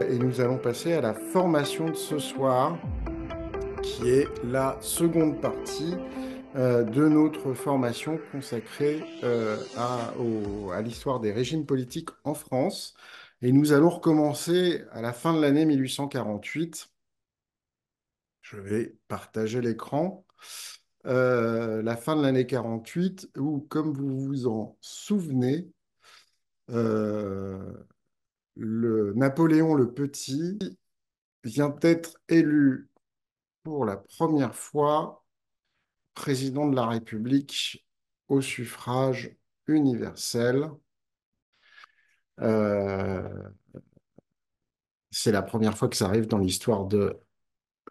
Et nous allons passer à la formation de ce soir, qui est la seconde partie de notre formation consacrée à l'histoire des régimes politiques en France. Et nous allons recommencer à la fin de l'année 1848. Je vais partager l'écran. La fin de l'année 48, où, comme vous vous en souvenez, euh, le Napoléon le Petit vient d'être élu pour la première fois président de la République au suffrage universel. Euh, c'est la première fois que ça arrive dans l'histoire de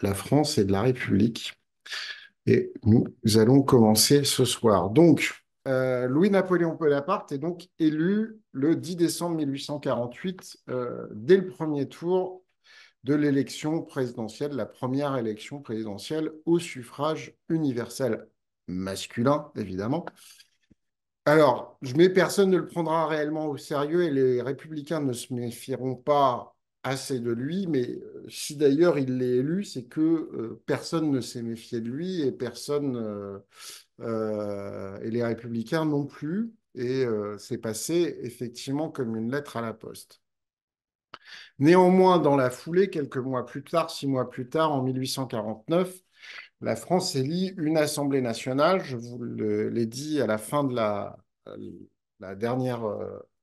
la France et de la République. Et nous allons commencer ce soir. Donc, Louis-Napoléon Bonaparte est donc élu le 10 décembre 1848, dès le premier tour de l'élection présidentielle, la première élection présidentielle au suffrage universel masculin, évidemment. Alors, mais personne ne le prendra réellement au sérieux et les républicains ne se méfieront pas assez de lui. Mais si d'ailleurs il l'est élu, c'est que personne ne s'est méfié de lui et et les républicains non plus. Et c'est passé effectivement comme une lettre à la poste. Néanmoins, dans la foulée, quelques mois plus tard, 6 mois plus tard, en 1849, la France élit une Assemblée nationale. Je vous l'ai dit à la fin de la dernière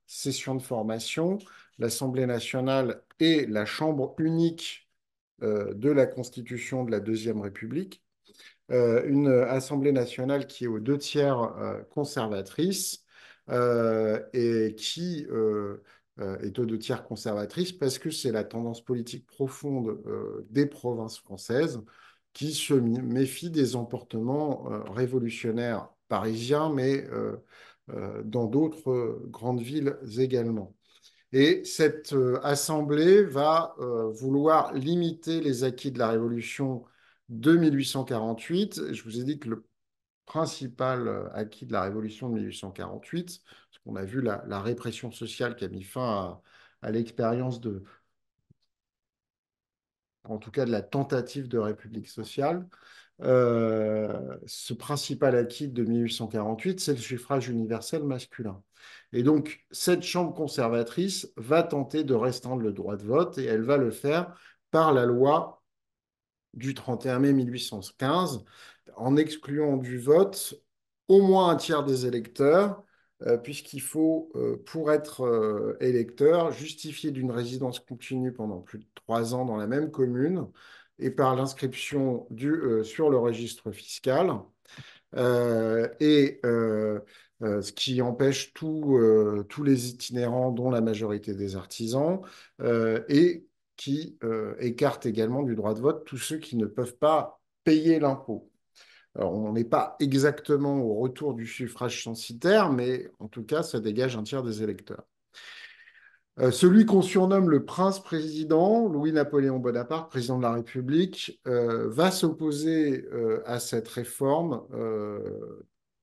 session de formation. L'Assemblée nationale est la chambre unique de la Constitution de la Deuxième République. Une Assemblée nationale qui est aux 2 tiers conservatrice et qui est aux 2 tiers conservatrice parce que c'est la tendance politique profonde des provinces françaises qui se méfie des emportements révolutionnaires parisiens, mais dans d'autres grandes villes également. Et cette assemblée va vouloir limiter les acquis de la Révolution de 1848. Je vous ai dit que le principal acquis de la Révolution de 1848, parce qu'on a vu la répression sociale qui a mis fin à l'expérience en tout cas de la tentative de République sociale. Ce principal acquis de 1848, c'est le suffrage universel masculin. Et donc, cette chambre conservatrice va tenter de restreindre le droit de vote et elle va le faire par la loi du 31 mai 1815, en excluant du vote au moins un tiers des électeurs, puisqu'il faut, pour être électeur, justifier d'une résidence continue pendant plus de 3 ans dans la même commune et par l'inscription sur le registre fiscal. Ce qui empêche tous les itinérants, dont la majorité des artisans, et qui écarte également du droit de vote tous ceux qui ne peuvent pas payer l'impôt. Alors, on n'est pas exactement au retour du suffrage censitaire, mais en tout cas, ça dégage un tiers des électeurs. Celui qu'on surnomme le prince-président, Louis-Napoléon Bonaparte, président de la République, va s'opposer à cette réforme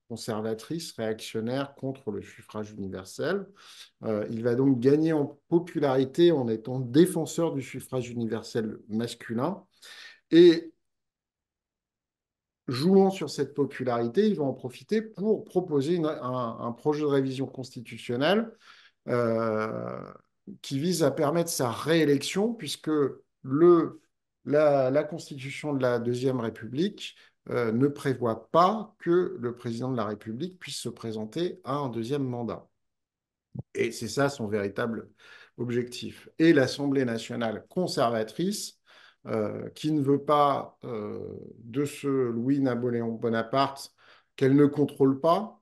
conservatrice, réactionnaire contre le suffrage universel. Il va donc gagner en popularité en étant défenseur du suffrage universel masculin. Et jouant sur cette popularité, il va en profiter pour proposer un projet de révision constitutionnelle euh, qui vise à permettre sa réélection, puisque la Constitution de la Deuxième République ne prévoit pas que le président de la République puisse se présenter à un deuxième mandat. Et c'est ça son véritable objectif. Et l'Assemblée nationale conservatrice, qui ne veut pas de ce Louis-Napoléon Bonaparte qu'elle ne contrôle pas,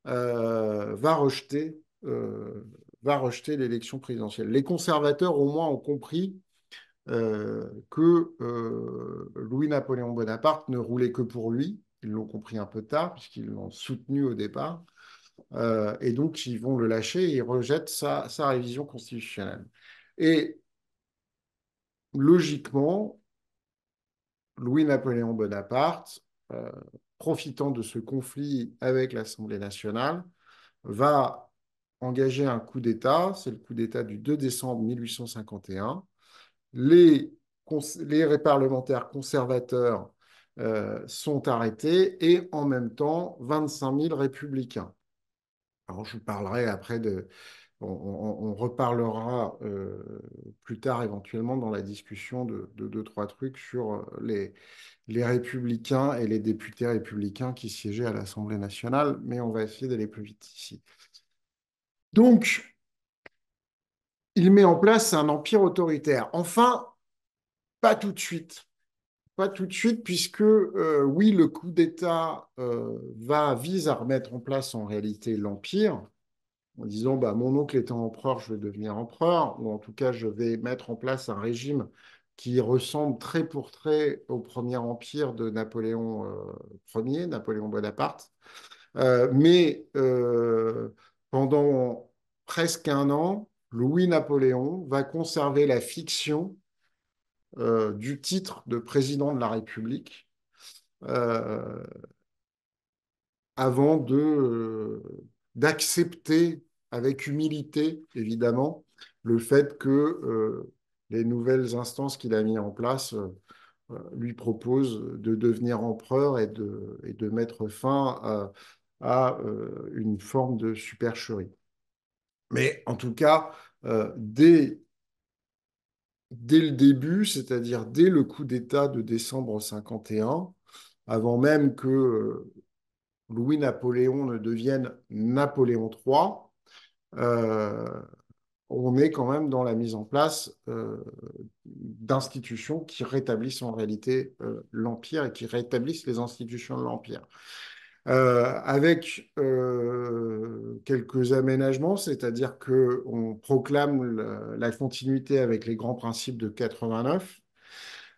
euh, va rejeter, euh, va rejeter l'élection présidentielle. Les conservateurs, au moins, ont compris que Louis-Napoléon Bonaparte ne roulait que pour lui. Ils l'ont compris un peu tard, puisqu'ils l'ont soutenu au départ. Et donc, ils vont le lâcher et ils rejettent sa révision constitutionnelle. Et logiquement, Louis-Napoléon Bonaparte, euh, profitant de ce conflit avec l'Assemblée nationale, va engager un coup d'État. C'est le coup d'État du 2 décembre 1851. les, les parlementaires conservateurs sont arrêtés et en même temps 25 000 républicains. Alors, je vous parlerai après de. On reparlera plus tard éventuellement dans la discussion de deux, trois trucs sur les républicains et les députés républicains qui siégeaient à l'Assemblée nationale, mais on va essayer d'aller plus vite ici. Donc, il met en place un empire autoritaire. Enfin, pas tout de suite. Pas tout de suite, puisque oui, le coup d'État vise à remettre en place en réalité l'empire, en disant bah, mon oncle étant empereur, je vais devenir empereur, ou en tout cas, je vais mettre en place un régime qui ressemble trait pour trait au premier empire de Napoléon Ier, Napoléon Bonaparte. Mais pendant presque un an, Louis-Napoléon va conserver la fiction du titre de président de la République euh, avant d'accepter avec humilité, évidemment, le fait que les nouvelles instances qu'il a mis en place lui proposent de devenir empereur et de mettre fin à une forme de supercherie. Mais en tout cas, dès le début, c'est-à-dire dès le coup d'État de décembre 51, avant même que Louis-Napoléon ne devienne Napoléon III, euh, on est quand même dans la mise en place d'institutions qui rétablissent en réalité l'Empire et qui rétablissent les institutions de l'Empire. Avec quelques aménagements, c'est-à-dire qu'on proclame la continuité avec les grands principes de 89,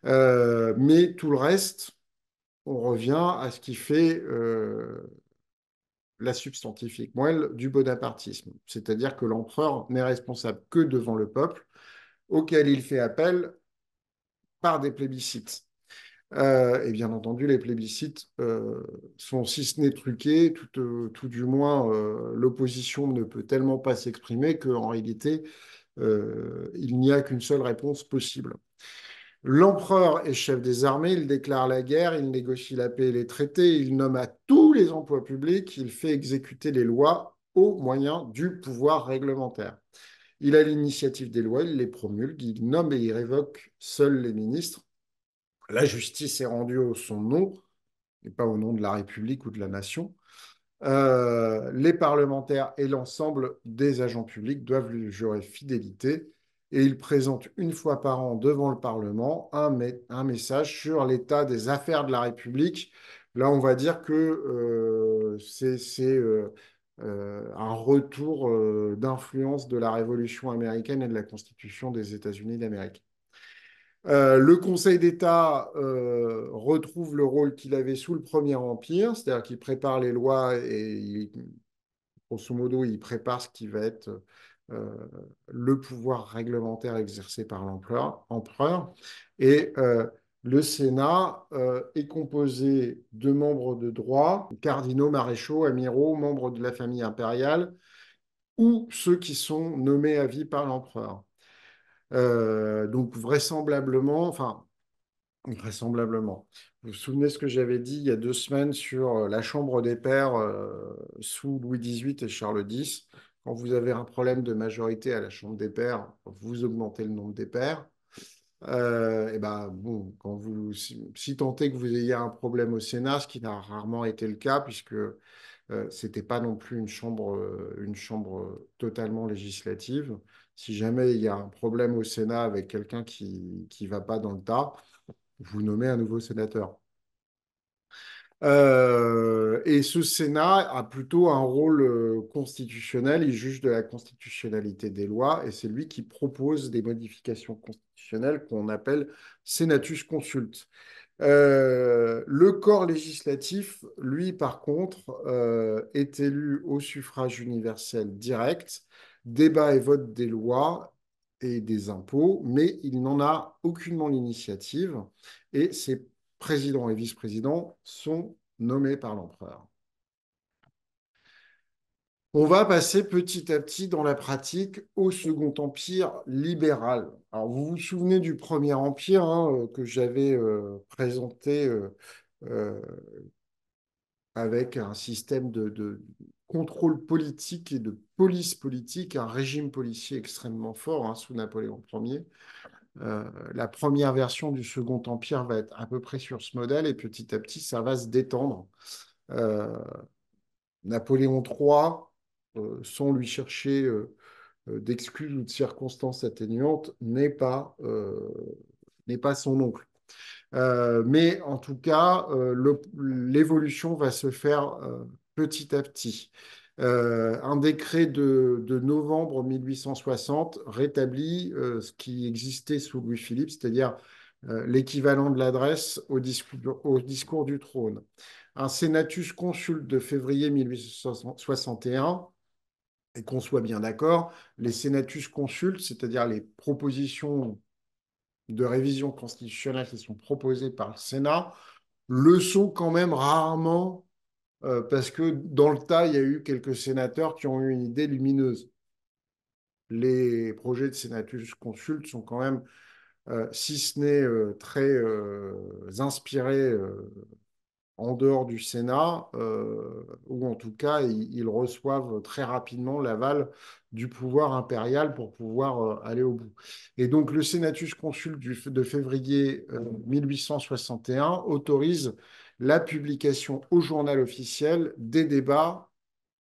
mais tout le reste, on revient à ce qui fait la substantifique moelle du bonapartisme, c'est-à-dire que l'empereur n'est responsable que devant le peuple, auquel il fait appel par des plébiscites. Et bien entendu, les plébiscites sont, si ce n'est truqués, tout du moins, l'opposition ne peut tellement pas s'exprimer qu'en réalité, il n'y a qu'une seule réponse possible. L'empereur est chef des armées, il déclare la guerre, il négocie la paix et les traités, il nomme à tous les emplois publics, il fait exécuter les lois au moyen du pouvoir réglementaire. Il a l'initiative des lois, il les promulgue, il nomme et il révoque seuls les ministres. La justice est rendue au son nom, et pas au nom de la République ou de la nation. Les parlementaires et l'ensemble des agents publics doivent lui jurer fidélité et il présente une fois par an devant le Parlement un message sur l'état des affaires de la République. Là, on va dire que c'est un retour d'influence de la Révolution américaine et de la Constitution des États-Unis d'Amérique. Le Conseil d'État retrouve le rôle qu'il avait sous le Premier Empire, c'est-à-dire qu'il prépare les lois et grosso modo, il prépare ce qui va être euh, le pouvoir réglementaire exercé par l'empereur. Et le Sénat est composé de membres de droit, cardinaux, maréchaux, amiraux, membres de la famille impériale, ou ceux qui sont nommés à vie par l'empereur. Donc vraisemblablement, enfin vraisemblablement. Vous vous souvenez ce que j'avais dit il y a 2 semaines sur la Chambre des pairs sous Louis XVIII et Charles X. Quand vous avez un problème de majorité à la Chambre des pairs, vous augmentez le nombre des pairs. Et ben bon, si tant est que vous ayez un problème au Sénat, ce qui n'a rarement été le cas, puisque c'était pas non plus une chambre totalement législative. Si jamais il y a un problème au Sénat avec quelqu'un qui va pas dans le tas, vous nommez un nouveau sénateur. Et ce Sénat a plutôt un rôle constitutionnel. Il juge de la constitutionnalité des lois et c'est lui qui propose des modifications constitutionnelles qu'on appelle Senatus Consulte. Le corps législatif, lui, par contre, est élu au suffrage universel direct, débat et vote des lois et des impôts, mais il n'en a aucunement l'initiative et ses présidents et vice-présidents sont nommés par l'empereur. On va passer petit à petit dans la pratique au Second Empire libéral. Alors, vous vous souvenez du Premier Empire hein, que j'avais présenté euh, avec un système de contrôle politique et de police politique, un régime policier extrêmement fort hein, sous Napoléon Ier. La première version du Second Empire va être à peu près sur ce modèle et petit à petit, ça va se détendre. Euh, Napoléon III, sans lui chercher d'excuses ou de circonstances atténuantes, n'est pas son oncle. Mais en tout cas, l'évolution va se faire petit à petit. Un décret de novembre 1860 rétablit ce qui existait sous Louis-Philippe, c'est-à-dire l'équivalent de l'adresse au discours du trône. Un Senatus consulte de février 1861, et qu'on soit bien d'accord, les Senatus consultes, c'est-à-dire les propositions de révision constitutionnelle qui sont proposées par le Sénat, le sont quand même rarement, parce que dans le tas, il y a eu quelques sénateurs qui ont eu une idée lumineuse. Les projets de Senatus consultes sont quand même, si ce n'est très inspirés en dehors du Sénat, ou en tout cas, ils reçoivent très rapidement l'aval du pouvoir impérial pour pouvoir aller au bout. Et donc, le Senatus Consulte de février 1861 autorise la publication au journal officiel des débats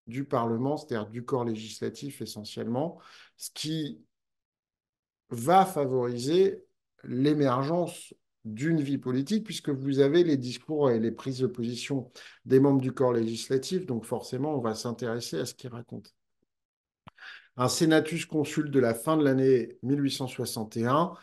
du Parlement, c'est-à-dire du corps législatif essentiellement, ce qui va favoriser l'émergence d'une vie politique, puisque vous avez les discours et les prises de position des membres du corps législatif, donc forcément, on va s'intéresser à ce qu'ils racontent. Un Senatus consulte de la fin de l'année 1861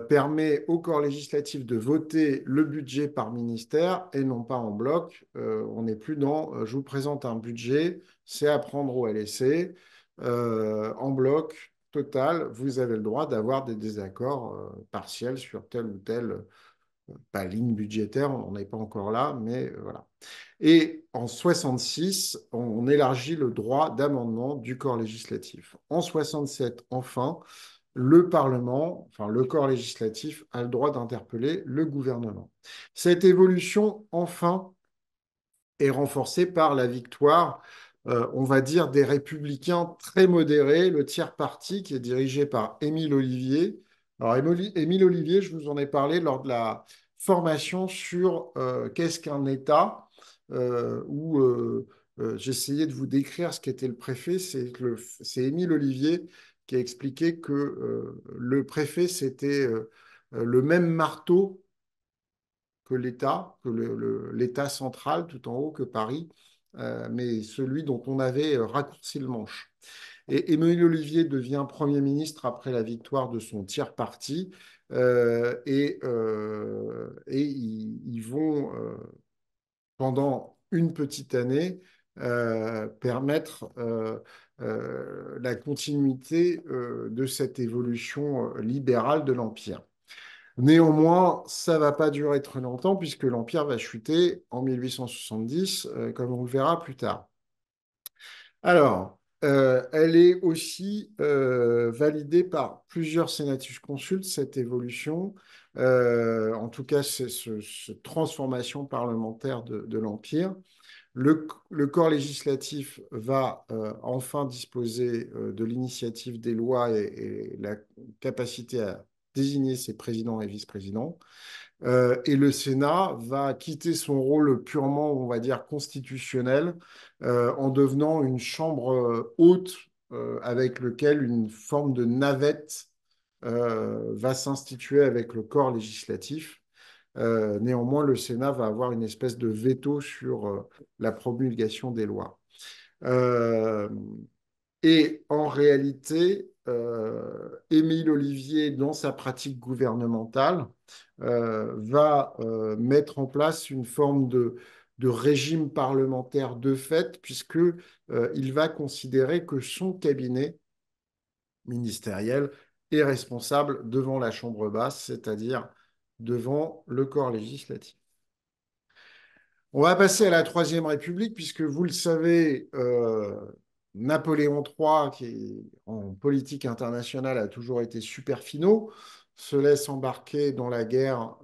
permet au corps législatif de voter le budget par ministère et non pas en bloc. On n'est plus dans je vous présente un budget, c'est à prendre ou à laisser. En bloc total, vous avez le droit d'avoir des désaccords partiels sur telle ou telle pas ligne budgétaire, on n'est pas encore là, mais voilà. Et en 66, on élargit le droit d'amendement du corps législatif. En 67, enfin, le Parlement, enfin le corps législatif, a le droit d'interpeller le gouvernement. Cette évolution, enfin, est renforcée par la victoire, on va dire, des républicains très modérés, le tiers parti qui est dirigé par Émile Ollivier. Alors, Émile Ollivier, je vous en ai parlé lors de la formation sur qu'est-ce qu'un État, où j'essayais de vous décrire ce qu'était le préfet. C'est Émile Ollivier qui a expliqué que le préfet, c'était le même marteau que l'État, que l'État central tout en haut que Paris, mais celui dont on avait raccourci le manche. Et Émile Ollivier devient Premier ministre après la victoire de son tiers parti, et ils vont, pendant une petite année, permettre la continuité de cette évolution libérale de l'Empire. Néanmoins, ça ne va pas durer très longtemps puisque l'Empire va chuter en 1870, comme on le verra plus tard. Alors, elle est aussi validée par plusieurs Senatus consultes, cette évolution, en tout cas, cette transformation parlementaire de l'Empire. Le corps législatif va enfin disposer de l'initiative des lois et la capacité à désigner ses présidents et vice-présidents. Et le Sénat va quitter son rôle purement, on va dire, constitutionnel en devenant une chambre haute avec lequel une forme de navette va s'instituer avec le corps législatif. Néanmoins, le Sénat va avoir une espèce de veto sur la promulgation des lois. Euh, et en réalité, Émile Ollivier, dans sa pratique gouvernementale, va mettre en place une forme de régime parlementaire de fait, puisque il va considérer que son cabinet ministériel est responsable devant la Chambre basse, c'est-à-dire devant le corps législatif. On va passer à la Troisième République, puisque vous le savez, Napoléon III, en politique internationale a toujours été super finot, se laisse embarquer dans la guerre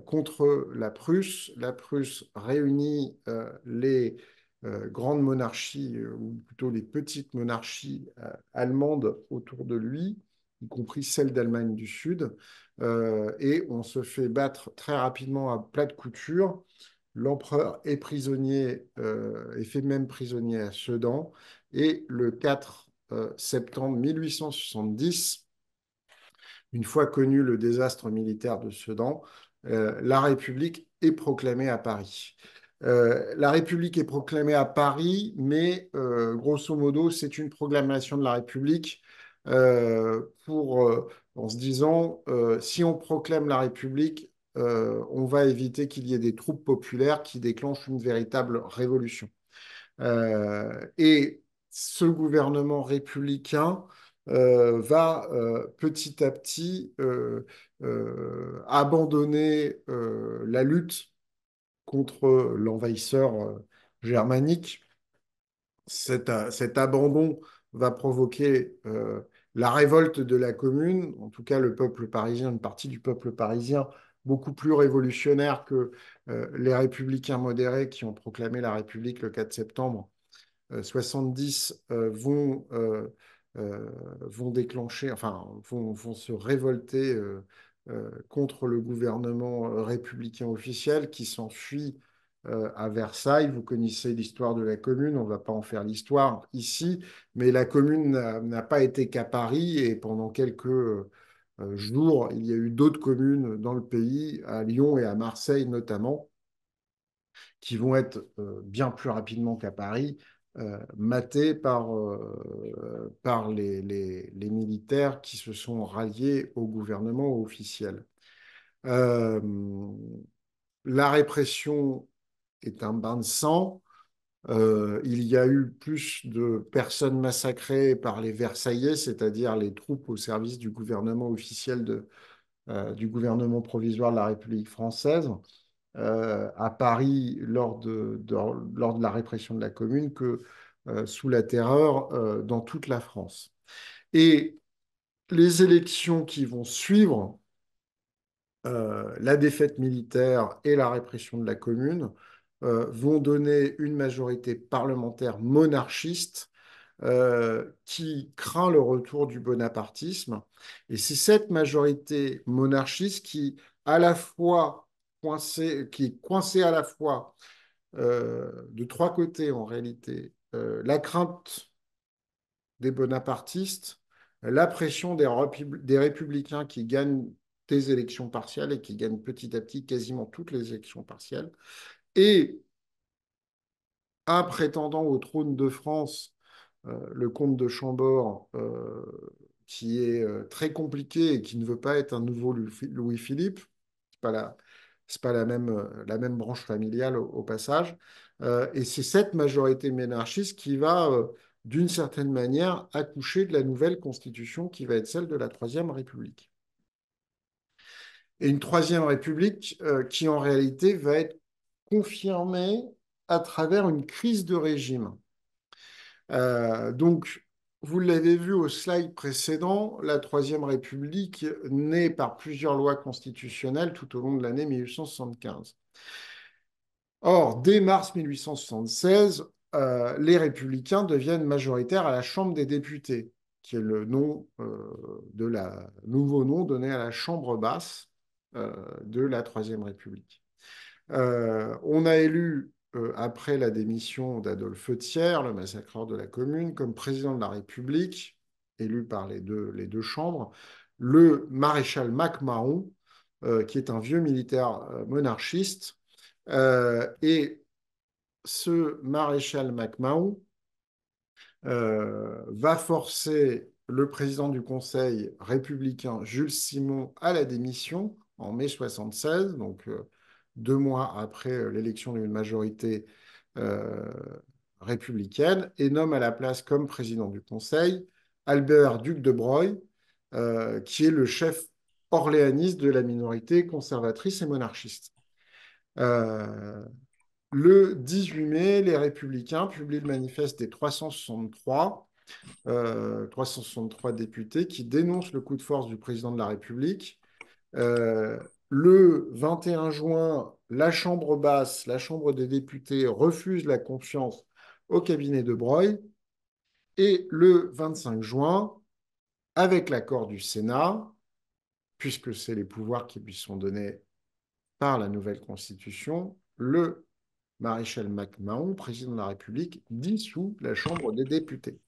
contre la Prusse. La Prusse réunit les grandes monarchies, ou plutôt les petites monarchies allemandes autour de lui, y compris celle d'Allemagne du Sud, et on se fait battre très rapidement à plat de couture. L'empereur est prisonnier, est fait même prisonnier à Sedan, et le 4 septembre 1870, une fois connu le désastre militaire de Sedan, la République est proclamée à Paris. La République est proclamée à Paris, mais grosso modo, c'est une proclamation de la République en se disant, si on proclame la République, on va éviter qu'il y ait des troupes populaires qui déclenchent une véritable révolution. Et ce gouvernement républicain va petit à petit abandonner la lutte contre l'envahisseur germanique. Cet abandon va provoquer la révolte de la commune, en tout cas le peuple parisien, une partie du peuple parisien, beaucoup plus révolutionnaire que les républicains modérés qui ont proclamé la République le 4 septembre 70 vont déclencher, enfin, vont se révolter contre le gouvernement républicain officiel qui s'enfuit à Versailles. Vous connaissez l'histoire de la commune, on ne va pas en faire l'histoire ici, mais la commune n'a pas été qu'à Paris et pendant quelques jours, il y a eu d'autres communes dans le pays, à Lyon et à Marseille notamment, qui vont être bien plus rapidement qu'à Paris, matés par les militaires qui se sont ralliés au gouvernement officiel. Euh, la répression est un bain de sang. Il y a eu plus de personnes massacrées par les Versaillais, c'est-à-dire les troupes au service du gouvernement officiel du gouvernement provisoire de la République française, à Paris lors de la répression de la Commune que sous la Terreur dans toute la France. Et les élections qui vont suivre la défaite militaire et la répression de la Commune vont donner une majorité parlementaire monarchiste qui craint le retour du bonapartisme. Et c'est cette majorité monarchiste qui est coincée à la fois de trois côtés en réalité. La crainte des bonapartistes, la pression des républicains qui gagnent des élections partielles et qui gagnent petit à petit quasiment toutes les élections partielles, et un prétendant au trône de France, le comte de Chambord, qui est très compliqué et qui ne veut pas être un nouveau Louis-Philippe. C'est pas la même branche familiale au passage. Et c'est cette majorité monarchiste qui va, d'une certaine manière, accoucher de la nouvelle constitution qui va être celle de la Troisième République. Et une Troisième République qui, en réalité, va être confirmée à travers une crise de régime. Donc, vous l'avez vu au slide précédent, la Troisième République naît par plusieurs lois constitutionnelles tout au long de l'année 1875. Or, dès mars 1876, les républicains deviennent majoritaires à la Chambre des députés, qui est le nom nouveau nom donné à la Chambre basse de la Troisième République. On a élu, après la démission d'Adolphe Thiers, le massacreur de la Commune, comme président de la République, élu par les deux chambres, le maréchal MacMahon, qui est un vieux militaire monarchiste. Et ce maréchal MacMahon va forcer le président du Conseil républicain, Jules Simon, à la démission en mai 76, donc 2 mois après l'élection d'une majorité euh, républicaine, et nomme à la place comme président du Conseil Albert Duc de Broglie, qui est le chef orléaniste de la minorité conservatrice et monarchiste. Euh, Le 18 mai, les Républicains publient le manifeste des 363 députés qui dénoncent le coup de force du président de la République. Euh, le 21 juin, la Chambre basse, la Chambre des députés refuse la confiance au cabinet de Broglie. Et le 25 juin, avec l'accord du Sénat, puisque c'est les pouvoirs qui lui sont donnés par la nouvelle Constitution, le maréchal MacMahon, président de la République, dissout la Chambre des députés.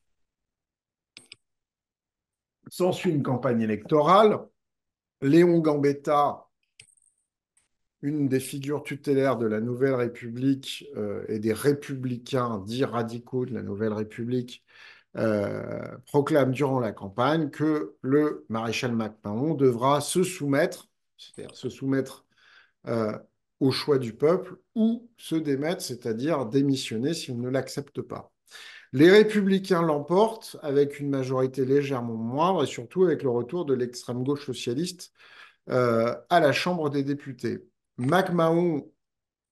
S'ensuit une campagne électorale. Léon Gambetta, une des figures tutélaires de la Nouvelle République et des républicains dits radicaux de la Nouvelle République, proclame durant la campagne que le maréchal MacMahon devra se soumettre, c'est-à-dire se soumettre euh, au choix du peuple, ou se démettre, c'est-à-dire démissionner s'il ne l'accepte pas. Les républicains l'emportent avec une majorité légèrement moindre et surtout avec le retour de l'extrême gauche socialiste à la Chambre des députés. MacMahon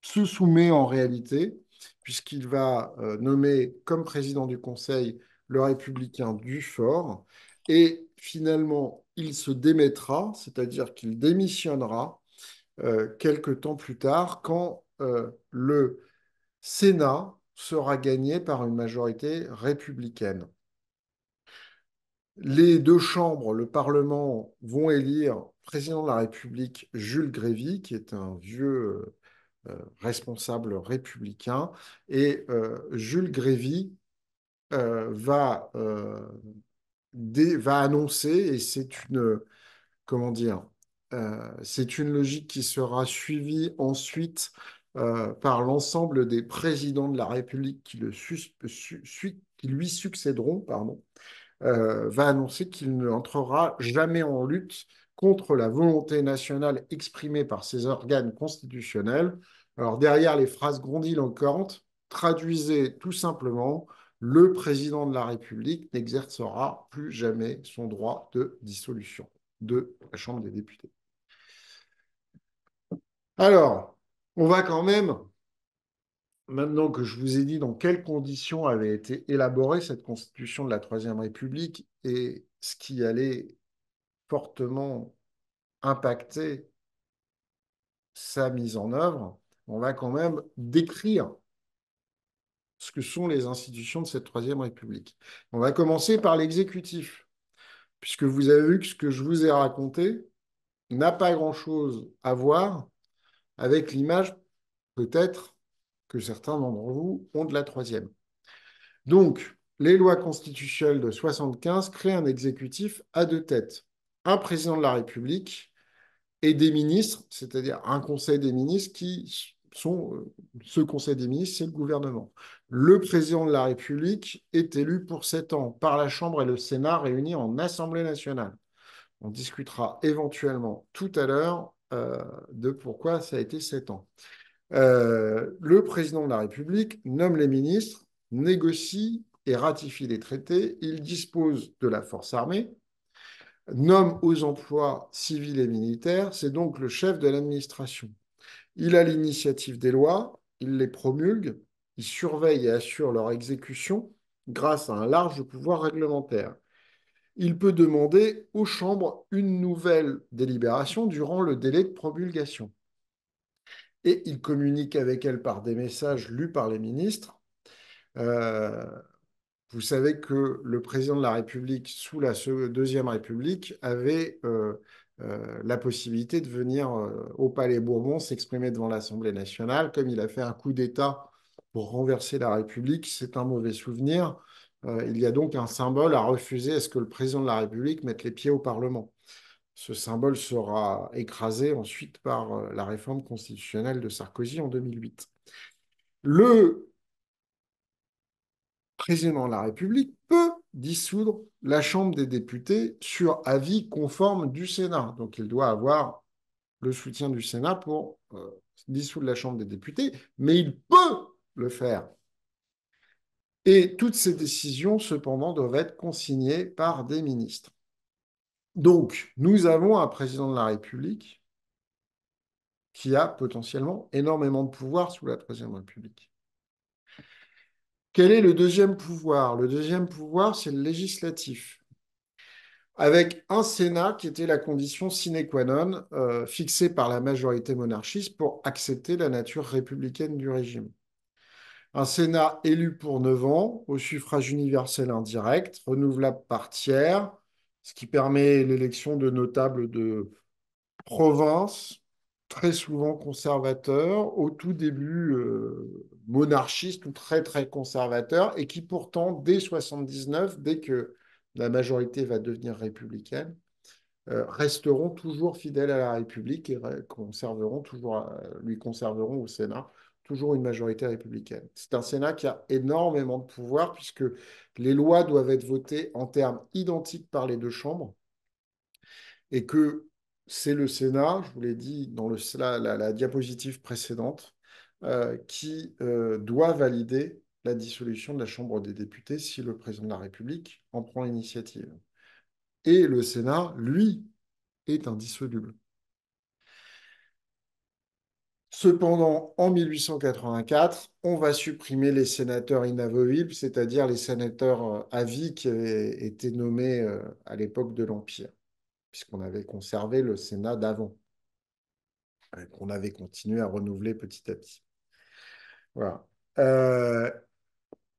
se soumet en réalité, puisqu'il va nommer comme président du Conseil le républicain Dufort, et finalement, il se démettra, c'est-à-dire qu'il démissionnera quelque temps plus tard, quand le Sénat sera gagné par une majorité républicaine. Les deux chambres, le Parlement, vont élire président de la République Jules Grévy, qui est un vieux responsable républicain. Et Jules Grévy va annoncer, et c'est une, comment dire, c'est une logique qui sera suivie ensuite par l'ensemble des présidents de la République qui lui succéderont, pardon, va annoncer qu'il n'entrera jamais en lutte contre la volonté nationale exprimée par ses organes constitutionnels. Alors derrière les phrases grandiloquentes, traduisez tout simplement, le président de la République n'exercera plus jamais son droit de dissolution de la Chambre des députés. Alors, on va quand même, maintenant que je vous ai dit dans quelles conditions avait été élaborée cette constitution de la Troisième République et ce qui allait fortement impacter sa mise en œuvre, on va quand même décrire ce que sont les institutions de cette Troisième République. On va commencer par l'exécutif, puisque vous avez vu que ce que je vous ai raconté n'a pas grand-chose à voir avec l'image, peut-être, que certains d'entre vous ont de la Troisième. Donc, les lois constitutionnelles de 75 créent un exécutif à deux têtes. Un président de la République et des ministres, c'est-à-dire un conseil des ministres qui sont... ce conseil des ministres, c'est le gouvernement. Le président de la République est élu pour 7 ans par la Chambre et le Sénat réunis en Assemblée nationale. On discutera éventuellement tout à l'heure de pourquoi ça a été 7 ans. Le président de la République nomme les ministres, négocie et ratifie les traités. Il dispose de la force armée, nomme aux emplois civils et militaires. C'est donc le chef de l'administration. Il a l'initiative des lois, il les promulgue, il surveille et assure leur exécution grâce à un large pouvoir réglementaire. Il peut demander aux chambres une nouvelle délibération durant le délai de promulgation. Et il communique avec elles par des messages lus par les ministres. Euh, Vous savez que le président de la République, sous la Deuxième République, avait la possibilité de venir au Palais Bourbon s'exprimer devant l'Assemblée nationale. Comme il a fait un coup d'État pour renverser la République, c'est un mauvais souvenir. Il y a donc un symbole à refuser à ce que le président de la République mette les pieds au Parlement. Ce symbole sera écrasé ensuite par la réforme constitutionnelle de Sarkozy en 2008. Le président de la République peut dissoudre la Chambre des députés sur avis conforme du Sénat. Donc, il doit avoir le soutien du Sénat pour dissoudre la Chambre des députés, mais il peut le faire. Et toutes ces décisions, cependant, doivent être consignées par des ministres. Donc, nous avons un président de la République qui a potentiellement énormément de pouvoir sous la Troisième République. Quel est le deuxième pouvoir? Le deuxième pouvoir, c'est le législatif, avec un Sénat qui était la condition sine qua non fixée par la majorité monarchiste pour accepter la nature républicaine du régime. Un Sénat élu pour 9 ans, au suffrage universel indirect, renouvelable par tiers, ce qui permet l'élection de notables de province, très souvent conservateurs, au tout début monarchistes ou très très conservateurs, et qui pourtant, dès 79, dès que la majorité va devenir républicaine, resteront toujours fidèles à la République et conserveront toujours, lui conserveront au Sénat toujours une majorité républicaine. C'est un Sénat qui a énormément de pouvoir puisque les lois doivent être votées en termes identiques par les deux chambres et que c'est le Sénat, je vous l'ai dit dans la diapositive précédente, qui doit valider la dissolution de la Chambre des députés si le président de la République en prend l'initiative. Et le Sénat, lui, est indissoluble. Cependant, en 1884, on va supprimer les sénateurs inamovibles, c'est-à-dire les sénateurs à vie qui avaient été nommés à l'époque de l'Empire, puisqu'on avait conservé le Sénat d'avant, qu'on avait continué à renouveler petit à petit. Voilà. Euh,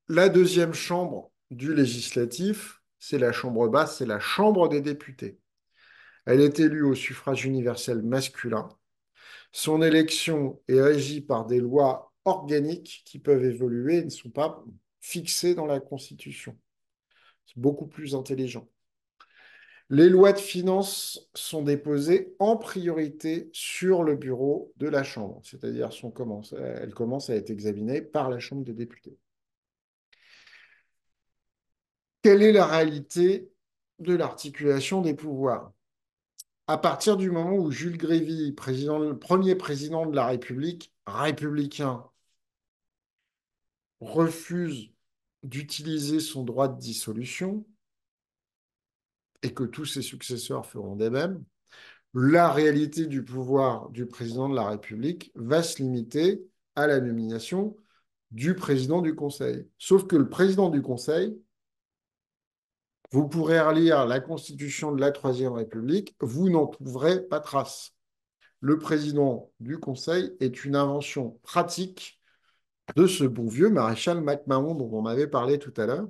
la deuxième chambre du législatif, c'est la chambre basse, c'est la chambre des députés. Elle est élue au suffrage universel masculin. Son élection est régie par des lois organiques qui peuvent évoluer et ne sont pas fixées dans la Constitution. C'est beaucoup plus intelligent. Les lois de finances sont déposées en priorité sur le bureau de la Chambre, c'est-à-dire elles commencent à être examinées par la Chambre des députés. Quelle est la réalité de l'articulation des pouvoirs? À partir du moment où Jules Grévy, premier président de la République, républicain, refuse d'utiliser son droit de dissolution et que tous ses successeurs feront des mêmes, la réalité du pouvoir du président de la République va se limiter à la nomination du président du Conseil. Sauf que le président du Conseil, vous pourrez relire la Constitution de la Troisième République, vous n'en trouverez pas trace. Le président du Conseil est une invention pratique de ce bon vieux maréchal MacMahon dont on avait parlé tout à l'heure.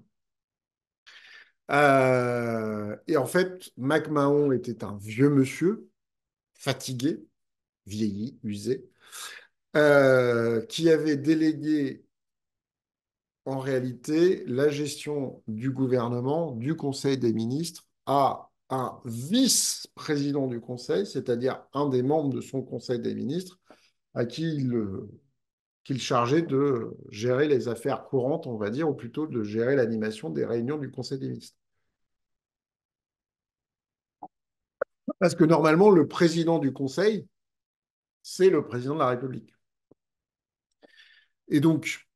Et en fait, MacMahon était un vieux monsieur, fatigué, vieilli, usé, qui avait délégué en réalité la gestion du gouvernement, du Conseil des ministres, à un vice-président du Conseil, c'est-à-dire un des membres de son Conseil des ministres, à qui qu'il chargeait de gérer les affaires courantes, on va dire, ou plutôt de gérer l'animation des réunions du Conseil des ministres. Parce que normalement, le président du Conseil, c'est le président de la République. Et donc,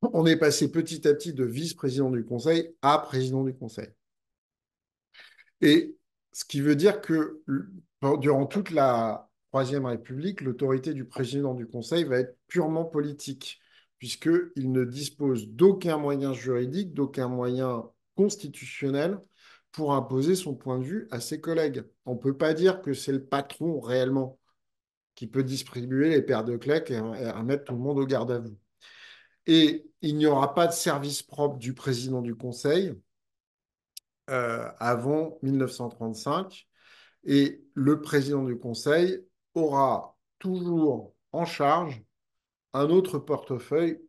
on est passé petit à petit de vice-président du Conseil à président du Conseil. Et ce qui veut dire que durant toute la Troisième République, l'autorité du président du Conseil va être purement politique, puisqu'il ne dispose d'aucun moyen juridique, d'aucun moyen constitutionnel pour imposer son point de vue à ses collègues. On ne peut pas dire que c'est le patron réellement qui peut distribuer les paires de claques et mettre tout le monde au garde à vous. Et il n'y aura pas de service propre du président du Conseil avant 1935. Et le président du Conseil aura toujours en charge un autre portefeuille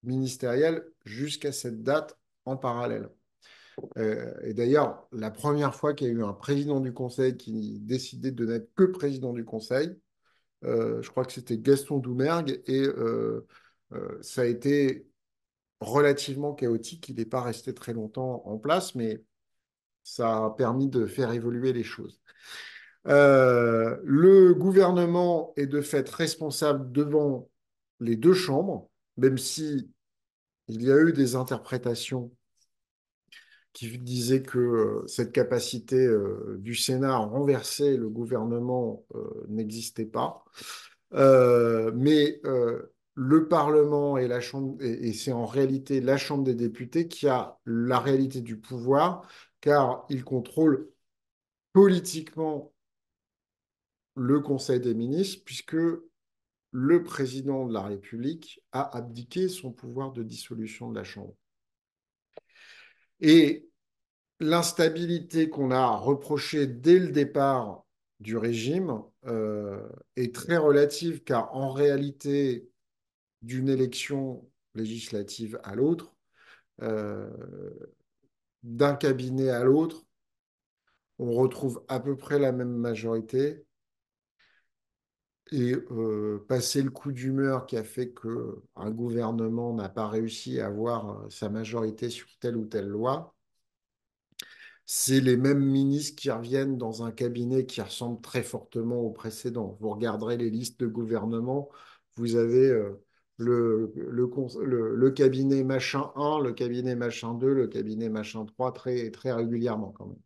ministériel jusqu'à cette date en parallèle. Et d'ailleurs, la première fois qu'il y a eu un président du Conseil qui décidait de n'être que président du Conseil, je crois que c'était Gaston Doumergue, et ça a été relativement chaotique. Il n'est pas resté très longtemps en place, mais ça a permis de faire évoluer les choses. Le gouvernement est de fait responsable devant les deux chambres, même si il y a eu des interprétations qui disait que cette capacité du Sénat à renverser le gouvernement n'existait pas. Mais le Parlement et la Chambre, et c'est en réalité la Chambre des députés qui a la réalité du pouvoir, car il contrôle politiquement le Conseil des ministres, puisque le président de la République a abdiqué son pouvoir de dissolution de la Chambre. Et l'instabilité qu'on a reprochée dès le départ du régime est très relative, car en réalité, d'une élection législative à l'autre, euh, d'un cabinet à l'autre, on retrouve à peu près la même majorité. Et passer le coup d'humeur qui a fait qu'un gouvernement n'a pas réussi à avoir sa majorité sur telle ou telle loi, c'est les mêmes ministres qui reviennent dans un cabinet qui ressemble très fortement au précédent. Vous regarderez les listes de gouvernement, vous avez le cabinet machin 1, le cabinet machin 2, le cabinet machin 3 très, très régulièrement quand même.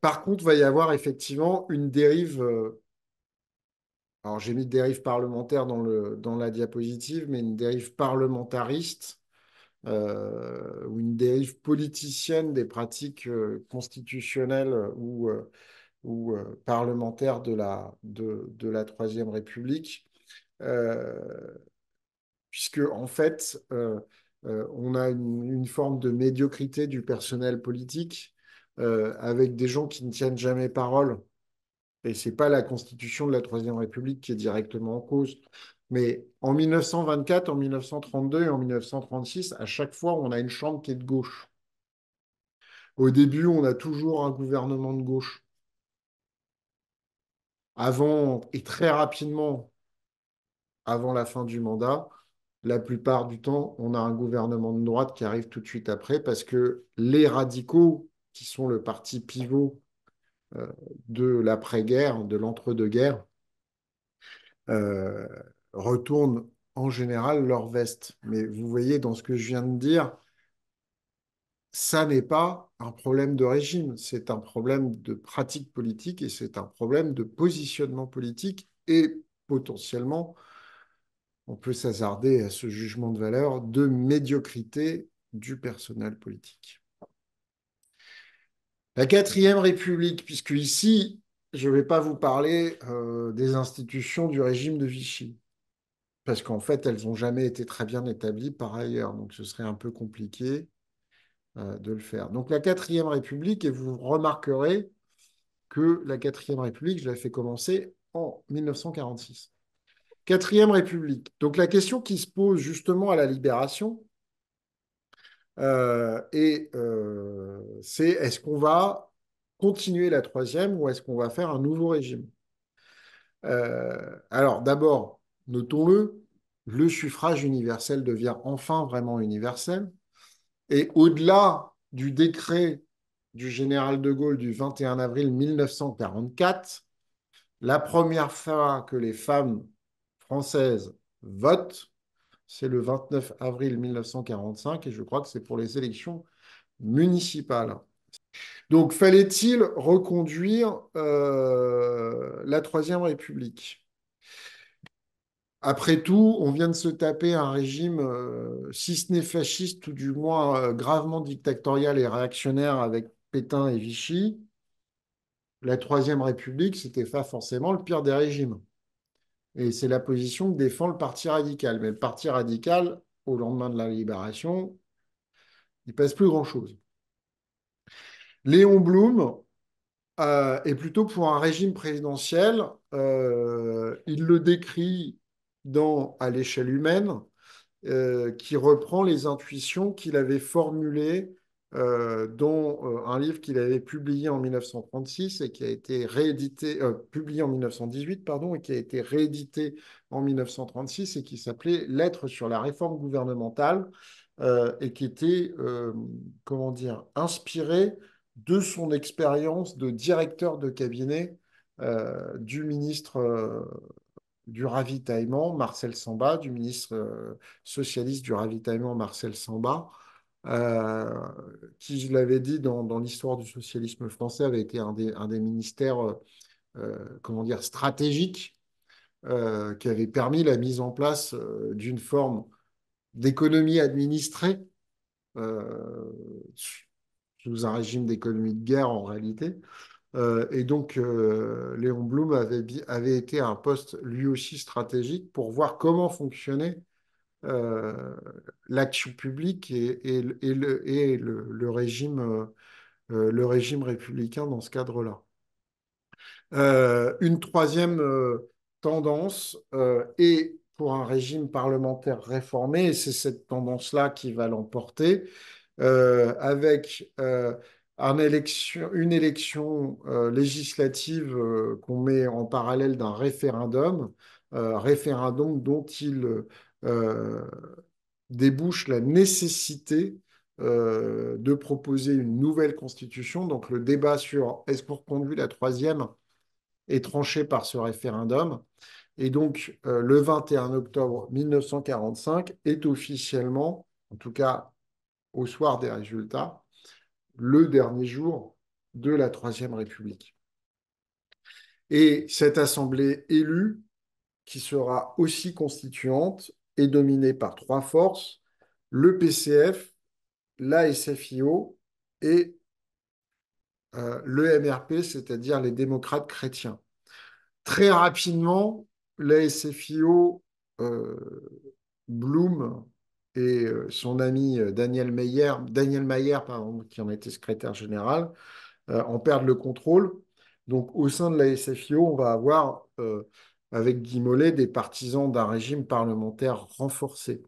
Par contre, il va y avoir effectivement une dérive. Alors, j'ai mis dérive parlementaire dans la diapositive, mais une dérive parlementariste ou une dérive politicienne des pratiques constitutionnelles ou parlementaires de la Troisième République, euh, puisque en fait, on a une forme de médiocrité du personnel politique avec des gens qui ne tiennent jamais parole. Et ce n'est pas la constitution de la Troisième République qui est directement en cause. Mais en 1924, en 1932 et en 1936, à chaque fois, on a une chambre qui est de gauche. Au début, on a toujours un gouvernement de gauche. Avant, et très rapidement, avant la fin du mandat, la plupart du temps, on a un gouvernement de droite qui arrive tout de suite après parce que les radicaux, qui sont le parti pivot euh, de l'après-guerre, de l'entre-deux-guerres, euh, retournent en général leur veste. Mais vous voyez, dans ce que je viens de dire, ça n'est pas un problème de régime, c'est un problème de pratique politique et c'est un problème de positionnement politique et potentiellement, on peut s'hasarder à ce jugement de valeur, de médiocrité du personnel politique. La quatrième République, puisque ici, je ne vais pas vous parler des institutions du régime de Vichy, parce qu'en fait, elles n'ont jamais été très bien établies par ailleurs, donc ce serait un peu compliqué de le faire. Donc la quatrième République, et vous remarquerez que la quatrième République, je l'ai fait commencer en 1946. Quatrième République. Donc la question qui se pose justement à la Libération, c'est est-ce qu'on va continuer la troisième ou est-ce qu'on va faire un nouveau régime? Alors d'abord, notons-le, le suffrage universel devient enfin vraiment universel. Et au-delà du décret du général de Gaulle du 21 avril 1944, la première fois que les femmes françaises votent, c'est le 29 avril 1945 et je crois que c'est pour les élections municipales. Donc, fallait-il reconduire la Troisième République? Après tout, on vient de se taper un régime, si ce n'est fasciste, ou du moins gravement dictatorial et réactionnaire avec Pétain et Vichy. La Troisième République, c'était pas forcément le pire des régimes. Et c'est la position que défend le Parti radical. Mais le Parti radical, au lendemain de la Libération, il ne passe plus grand-chose. Léon Blum est plutôt pour un régime présidentiel. Il le décrit À l'échelle humaine, qui reprend les intuitions qu'il avait formulées dans un livre qu'il avait publié en 1936 et qui a été réédité, publié en 1918, pardon, et qui a été réédité en 1936 et qui s'appelait Lettres sur la réforme gouvernementale et qui était, comment dire, inspiré de son expérience de directeur de cabinet du ministre du ravitaillement, Marcel Samba, du ministre socialiste du ravitaillement, Marcel Samba, euh, qui, je l'avais dit, dans l'histoire du socialisme français, avait été un des ministères, comment dire, stratégiques, qui avait permis la mise en place d'une forme d'économie administrée, euh, sous un régime d'économie de guerre en réalité. Et donc, Léon Blum avait été à un poste lui aussi stratégique pour voir comment fonctionnait euh, l'action publique le régime républicain dans ce cadre-là. Une troisième tendance est pour un régime parlementaire réformé, et c'est cette tendance-là qui va l'emporter, avec une élection législative qu'on met en parallèle d'un référendum dont il débouche la nécessité de proposer une nouvelle constitution. Donc le débat sur est-ce qu'on reconduit la troisième est tranché par ce référendum. Et donc le 21 octobre 1945 est officiellement, en tout cas au soir des résultats, le dernier jour de la Troisième République. Et cette assemblée élue, qui sera aussi constituante, est dominée par trois forces, le PCF, l'ASFIO et le MRP, c'est-à-dire les démocrates chrétiens. Très rapidement, l'ASFIO, Blum et son ami Daniel Mayer pardon, qui en était secrétaire général, en perdent le contrôle. Donc, au sein de la SFIO, on va avoir, avec Guy Mollet, des partisans d'un régime parlementaire renforcé.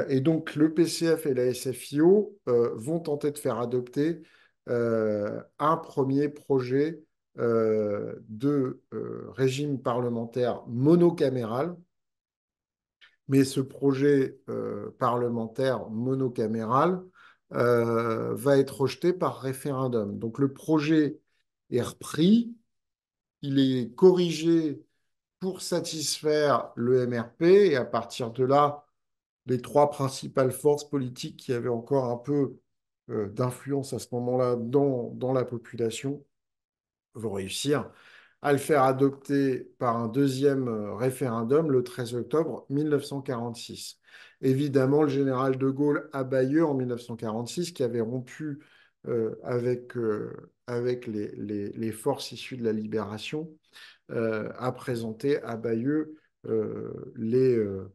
Et donc, le PCF et la SFIO vont tenter de faire adopter un premier projet de régime parlementaire monocaméral. Mais ce projet parlementaire monocaméral va être rejeté par référendum. Donc le projet est repris, il est corrigé pour satisfaire le MRP, et à partir de là, les trois principales forces politiques qui avaient encore un peu d'influence à ce moment-là dans la population vont réussir à le faire adopter par un deuxième référendum le 13 octobre 1946. Évidemment, le général de Gaulle à Bayeux en 1946, qui avait rompu avec les forces issues de la libération, a présenté à Bayeux euh,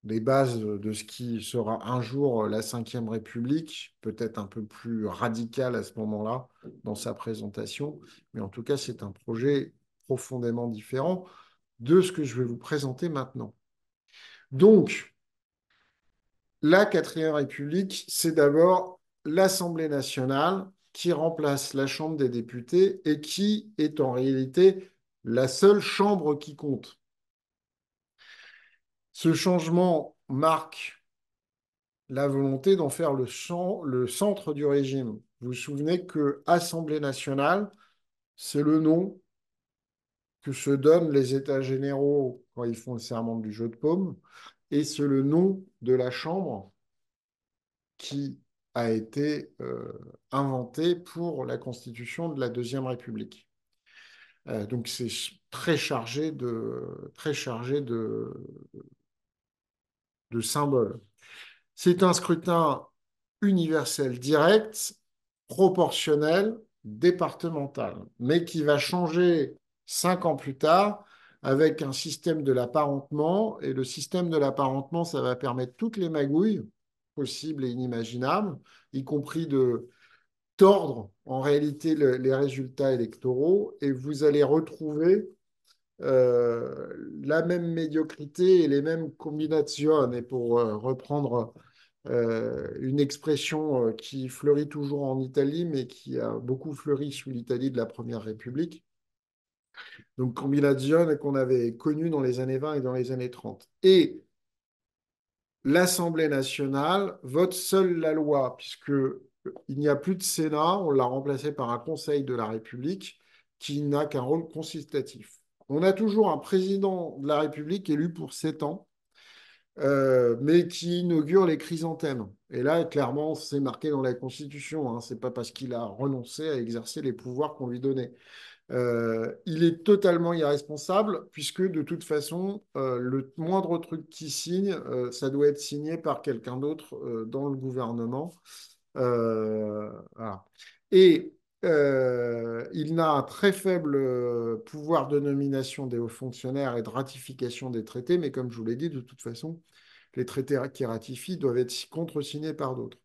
les bases de ce qui sera un jour la Cinquième République, peut-être un peu plus radical à ce moment-là dans sa présentation, mais en tout cas, c'est un projet profondément différent de ce que je vais vous présenter maintenant. Donc, la Quatrième République, c'est d'abord l'Assemblée nationale qui remplace la Chambre des députés et qui est en réalité la seule chambre qui compte. Ce changement marque la volonté d'en faire le centre du régime. Vous vous souvenez que Assemblée nationale, c'est le nom que se donnent les États généraux quand ils font le serment du jeu de paume, et c'est le nom de la Chambre qui a été inventée pour la constitution de la Deuxième République. Donc c'est très chargé de symboles. C'est un scrutin universel direct, proportionnel, départemental, mais qui va changer 5 ans plus tard avec un système de l'apparentement. Et le système de l'apparentement, ça va permettre toutes les magouilles possibles et inimaginables, y compris de tordre en réalité les résultats électoraux. Et vous allez retrouver la même médiocrité et les mêmes combinations. Et pour reprendre une expression qui fleurit toujours en Italie, mais qui a beaucoup fleuri sous l'Italie de la Première République. Donc, combinazione qu'on avait connue dans les années 20 et dans les années 30. Et l'Assemblée nationale vote seule la loi, puisque il n'y a plus de Sénat, on l'a remplacé par un Conseil de la République qui n'a qu'un rôle consultatif. On a toujours un président de la République élu pour 7 ans, mais qui inaugure les chrysanthèmes. Et là, clairement, c'est marqué dans la Constitution, hein. C'est pas parce qu'il a renoncé à exercer les pouvoirs qu'on lui donnait. Il est totalement irresponsable, puisque de toute façon, le moindre truc qu'il signe, ça doit être signé par quelqu'un d'autre dans le gouvernement. Voilà. Et il n'a un très faible pouvoir de nomination des hauts fonctionnaires et de ratification des traités, mais comme je vous l'ai dit, de toute façon, les traités qu'il ratifie doivent être contresignés par d'autres.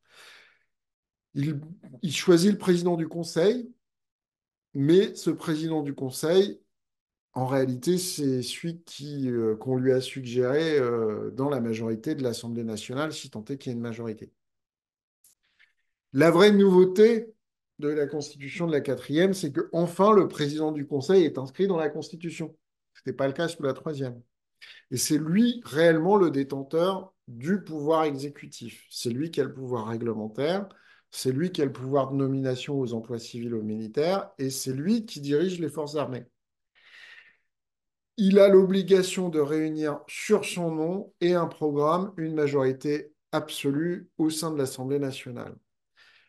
Il, il choisit le président du Conseil, mais ce président du Conseil, en réalité, c'est celui qu'on lui a suggéré dans la majorité de l'Assemblée nationale, si tant est qu'il y ait une majorité. La vraie nouveauté de la Constitution de la quatrième, c'est que enfin le président du Conseil est inscrit dans la Constitution. Ce n'était pas le cas sous la troisième. Et c'est lui réellement le détenteur du pouvoir exécutif. C'est lui qui a le pouvoir réglementaire, c'est lui qui a le pouvoir de nomination aux emplois civils ou militaires, et c'est lui qui dirige les forces armées. Il a l'obligation de réunir sur son nom et un programme une majorité absolue au sein de l'Assemblée nationale.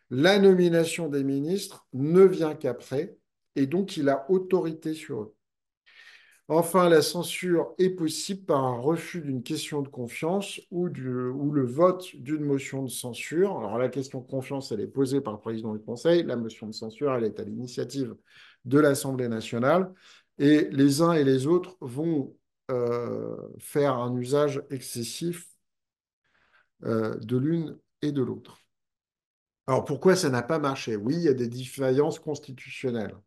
La nomination des ministres ne vient qu'après, et donc il a autorité sur eux. Enfin, la censure est possible par un refus d'une question de confiance ou le vote d'une motion de censure. Alors la question de confiance, elle est posée par le président du Conseil. La motion de censure, elle est à l'initiative de l'Assemblée nationale. Et les uns et les autres vont faire un usage excessif de l'une et de l'autre. Alors pourquoi ça n'a pas marché? Oui, il y a des défaillances constitutionnelles.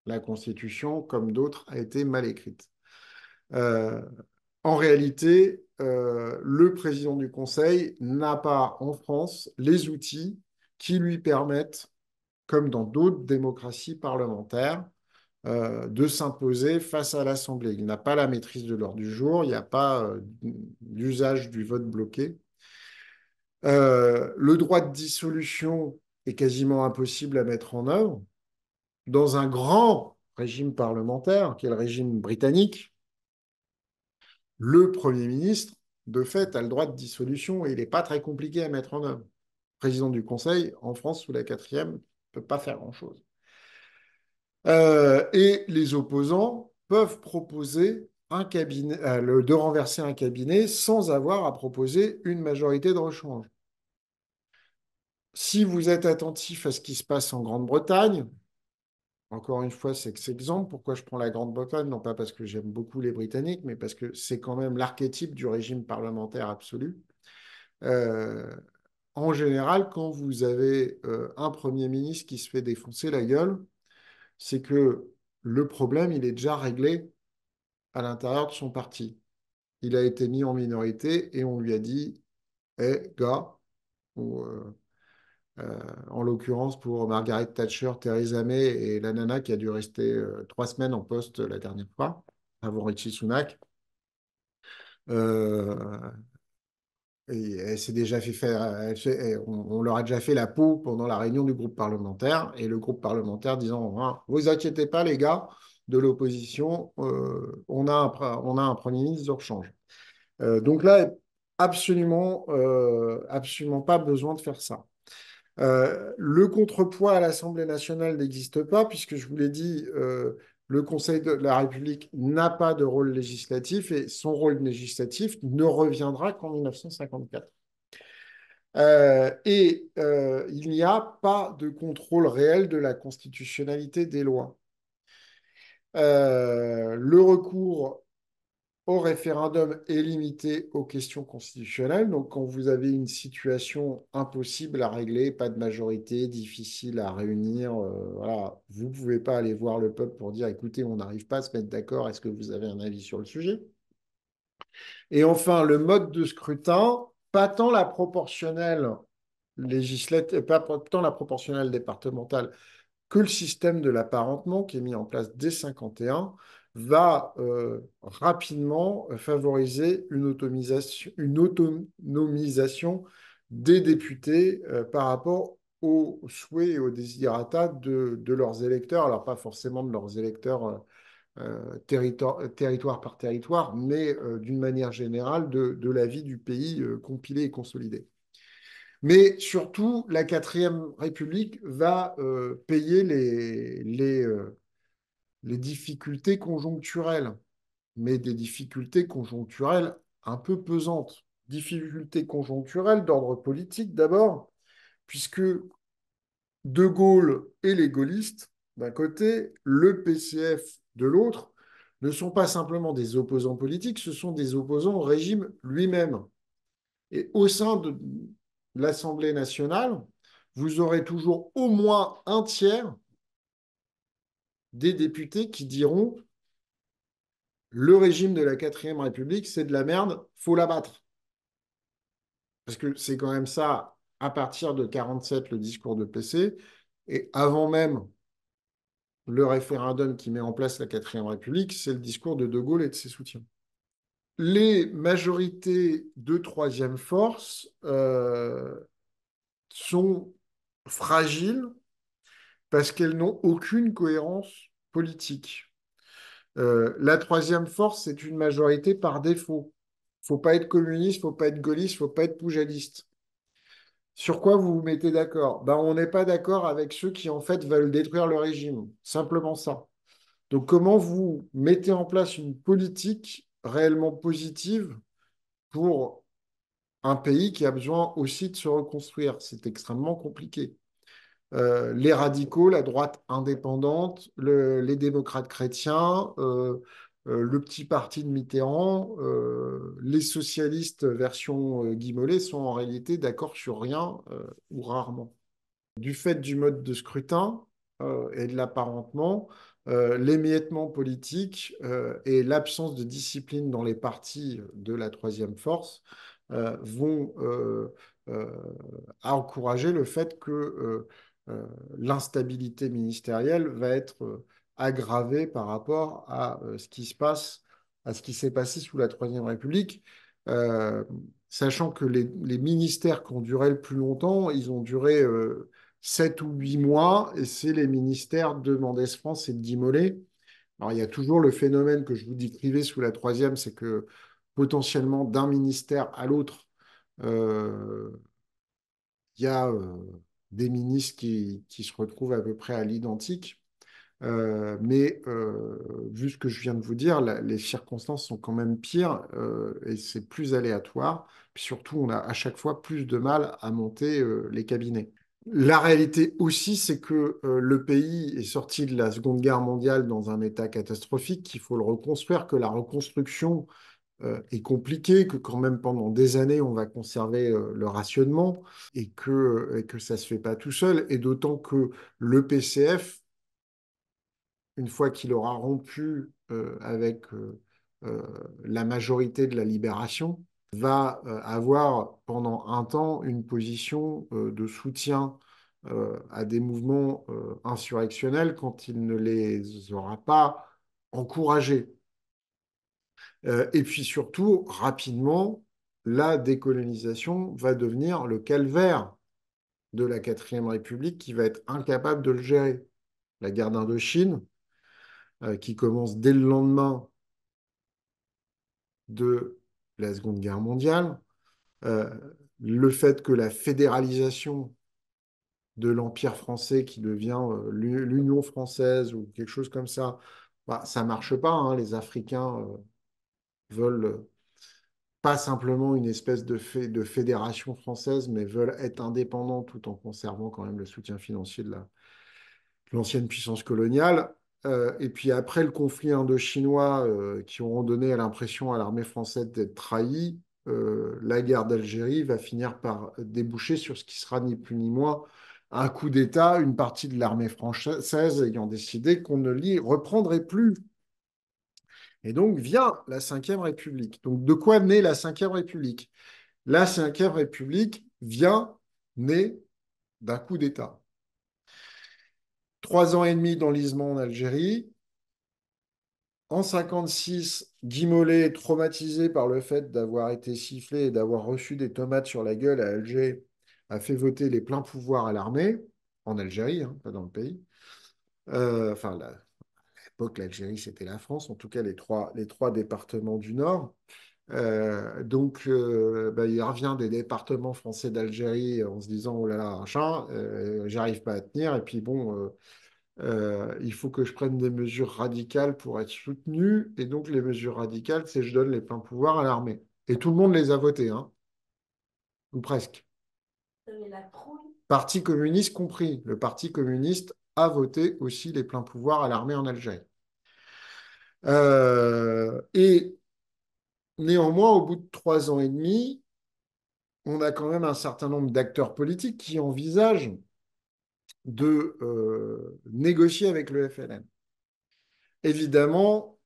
La Constitution, comme d'autres, a été mal écrite. Euh, En réalité, le président du Conseil n'a pas en France les outils qui lui permettent, comme dans d'autres démocraties parlementaires, de s'imposer face à l'Assemblée. Il n'a pas la maîtrise de l'ordre du jour, il n'y a pas d'usage du vote bloqué. Le droit de dissolution est quasiment impossible à mettre en œuvre. Dans un grand régime parlementaire, qui est le régime britannique, le Premier ministre, de fait, a le droit de dissolution et il n'est pas très compliqué à mettre en œuvre. Le président du Conseil, en France, sous la quatrième, ne peut pas faire grand-chose. Et les opposants peuvent proposer un cabinet, de renverser un cabinet sans avoir à proposer une majorité de rechange. Si vous êtes attentif à ce qui se passe en Grande-Bretagne, encore une fois, c'est cet exemple. Pourquoi je prends la Grande-Bretagne? Non pas parce que j'aime beaucoup les Britanniques, mais parce que c'est quand même l'archétype du régime parlementaire absolu. Euh, En général, quand vous avez un Premier ministre qui se fait défoncer la gueule, c'est que le problème, il est déjà réglé à l'intérieur de son parti. Il a été mis en minorité et on lui a dit, hé, gars, ou, en l'occurrence pour Margaret Thatcher, Theresa May et la nana qui a dû rester 3 semaines en poste la dernière fois, avant Richie Sunak. Euh, Et elle s'est déjà fait faire, on leur a déjà fait la peau pendant la réunion du groupe parlementaire, et le groupe parlementaire disant, hein, vous inquiétez pas les gars de l'opposition, on a un Premier ministre de rechange. Donc là, absolument pas besoin de faire ça. Le contrepoids à l'Assemblée nationale n'existe pas, puisque je vous l'ai dit, le Conseil de la République n'a pas de rôle législatif et son rôle législatif ne reviendra qu'en 1954. Il n'y a pas de contrôle réel de la constitutionnalité des lois. Le recours au référendum est limité aux questions constitutionnelles. Donc, quand vous avez une situation impossible à régler, pas de majorité, difficile à réunir, voilà, vous ne pouvez pas aller voir le peuple pour dire, écoutez, on n'arrive pas à se mettre d'accord, est-ce que vous avez un avis sur le sujet? Et enfin, le mode de scrutin, pas tant la proportionnelle législative, pas tant la proportionnelle départementale que le système de l'apparentement qui est mis en place dès 51 va rapidement favoriser une autonomisation des députés par rapport aux souhaits et aux desiderata de leurs électeurs. Alors, pas forcément de leurs électeurs territoire par territoire, mais d'une manière générale de la vie du pays compilée et consolidée. Mais surtout, la quatrième République va payer les difficultés conjoncturelles, mais des difficultés conjoncturelles un peu pesantes. Difficultés conjoncturelles d'ordre politique d'abord, puisque De Gaulle et les gaullistes, d'un côté, le PCF de l'autre, ne sont pas simplement des opposants politiques, ce sont des opposants au régime lui-même. Et au sein de l'Assemblée nationale, vous aurez toujours au moins un tiers des députés qui diront le régime de la quatrième République, c'est de la merde, faut l'abattre. Parce que c'est quand même ça, à partir de 47, le discours de PC, et avant même le référendum qui met en place la quatrième République, c'est le discours de Gaulle et de ses soutiens. Les majorités de troisième force sont fragiles parce qu'elles n'ont aucune cohérence politique. La troisième force, c'est une majorité par défaut. Faut pas être communiste, faut pas être gaulliste, faut pas être poujaliste. Sur quoi vous vous mettez d'accord? Ben, on n'est pas d'accord avec ceux qui, en fait, veulent détruire le régime. Simplement ça. Donc, comment vous mettez en place une politique réellement positive pour un pays qui a besoin aussi de se reconstruire? C'est extrêmement compliqué. Les radicaux, la droite indépendante, les démocrates chrétiens, le petit parti de Mitterrand, les socialistes version Guy Mollet sont en réalité d'accord sur rien ou rarement. Du fait du mode de scrutin et de l'apparentement, l'émiettement politique et l'absence de discipline dans les partis de la troisième force vont euh, encourager le fait que l'instabilité ministérielle va être aggravée par rapport à ce qui se passe, à ce qui s'est passé sous la Troisième République. Euh, Sachant que les ministères qui ont duré le plus longtemps, ils ont duré 7 ou 8 mois, et c'est les ministères de Mendès France et de Guy Mollet. Alors, il y a toujours le phénomène que je vous décrivais sous la troisième, c'est que potentiellement d'un ministère à l'autre, euh, il y a des ministres qui se retrouvent à peu près à l'identique. Mais vu ce que je viens de vous dire, les circonstances sont quand même pires et c'est plus aléatoire. Puis surtout, on a à chaque fois plus de mal à monter les cabinets. La réalité aussi, c'est que le pays est sorti de la Seconde Guerre mondiale dans un état catastrophique, qu'il faut le reconstruire, que la reconstruction est compliquée, que quand même pendant des années, on va conserver le rationnement et que ça ne se fait pas tout seul. Et d'autant que le PCF, une fois qu'il aura rompu avec euh, la majorité de la libération, va avoir pendant un temps une position de soutien à des mouvements insurrectionnels quand il ne les aura pas encouragés. Et puis surtout, rapidement, la décolonisation va devenir le calvaire de la quatrième République qui va être incapable de le gérer. La guerre d'Indochine, qui commence dès le lendemain de la Seconde Guerre mondiale, euh, le fait que la fédéralisation de l'Empire français qui devient l'Union française ou quelque chose comme ça, bah, ça marche pas, hein. Les Africains veulent pas simplement une espèce de fédération française, mais veulent être indépendants tout en conservant quand même le soutien financier de l'ancienne puissance coloniale. Et puis après le conflit indo-chinois qui auront donné l'impression à l'armée française d'être trahie, la guerre d'Algérie va finir par déboucher sur ce qui sera ni plus ni moins un coup d'État, une partie de l'armée française ayant décidé qu'on ne l'y reprendrait plus. Et donc vient la Cinquième République. Donc de quoi naît la Cinquième République? La Cinquième République vient née d'un coup d'État. 3 ans et demi d'enlisement en Algérie. En 56, Guy Mollet, traumatisé par le fait d'avoir été sifflé et d'avoir reçu des tomates sur la gueule à Alger, a fait voter les pleins pouvoirs à l'armée, en Algérie, hein, pas dans le pays. Enfin, à l'époque, l'époque, l'Algérie, c'était la France, en tout cas les trois départements du Nord. Donc, il revient des départements français d'Algérie en se disant, oh là là, machin, j'arrive pas à tenir. Et puis bon, il faut que je prenne des mesures radicales pour être soutenu. Et donc, les mesures radicales, c'est je donne les pleins pouvoirs à l'armée. Et tout le monde les a votées, hein, ou presque. Parti communiste compris. Le Parti communiste a voté aussi les pleins pouvoirs à l'armée en Algérie. Et néanmoins, au bout de 3 ans et demi, on a quand même un certain nombre d'acteurs politiques qui envisagent de négocier avec le FLN. Évidemment,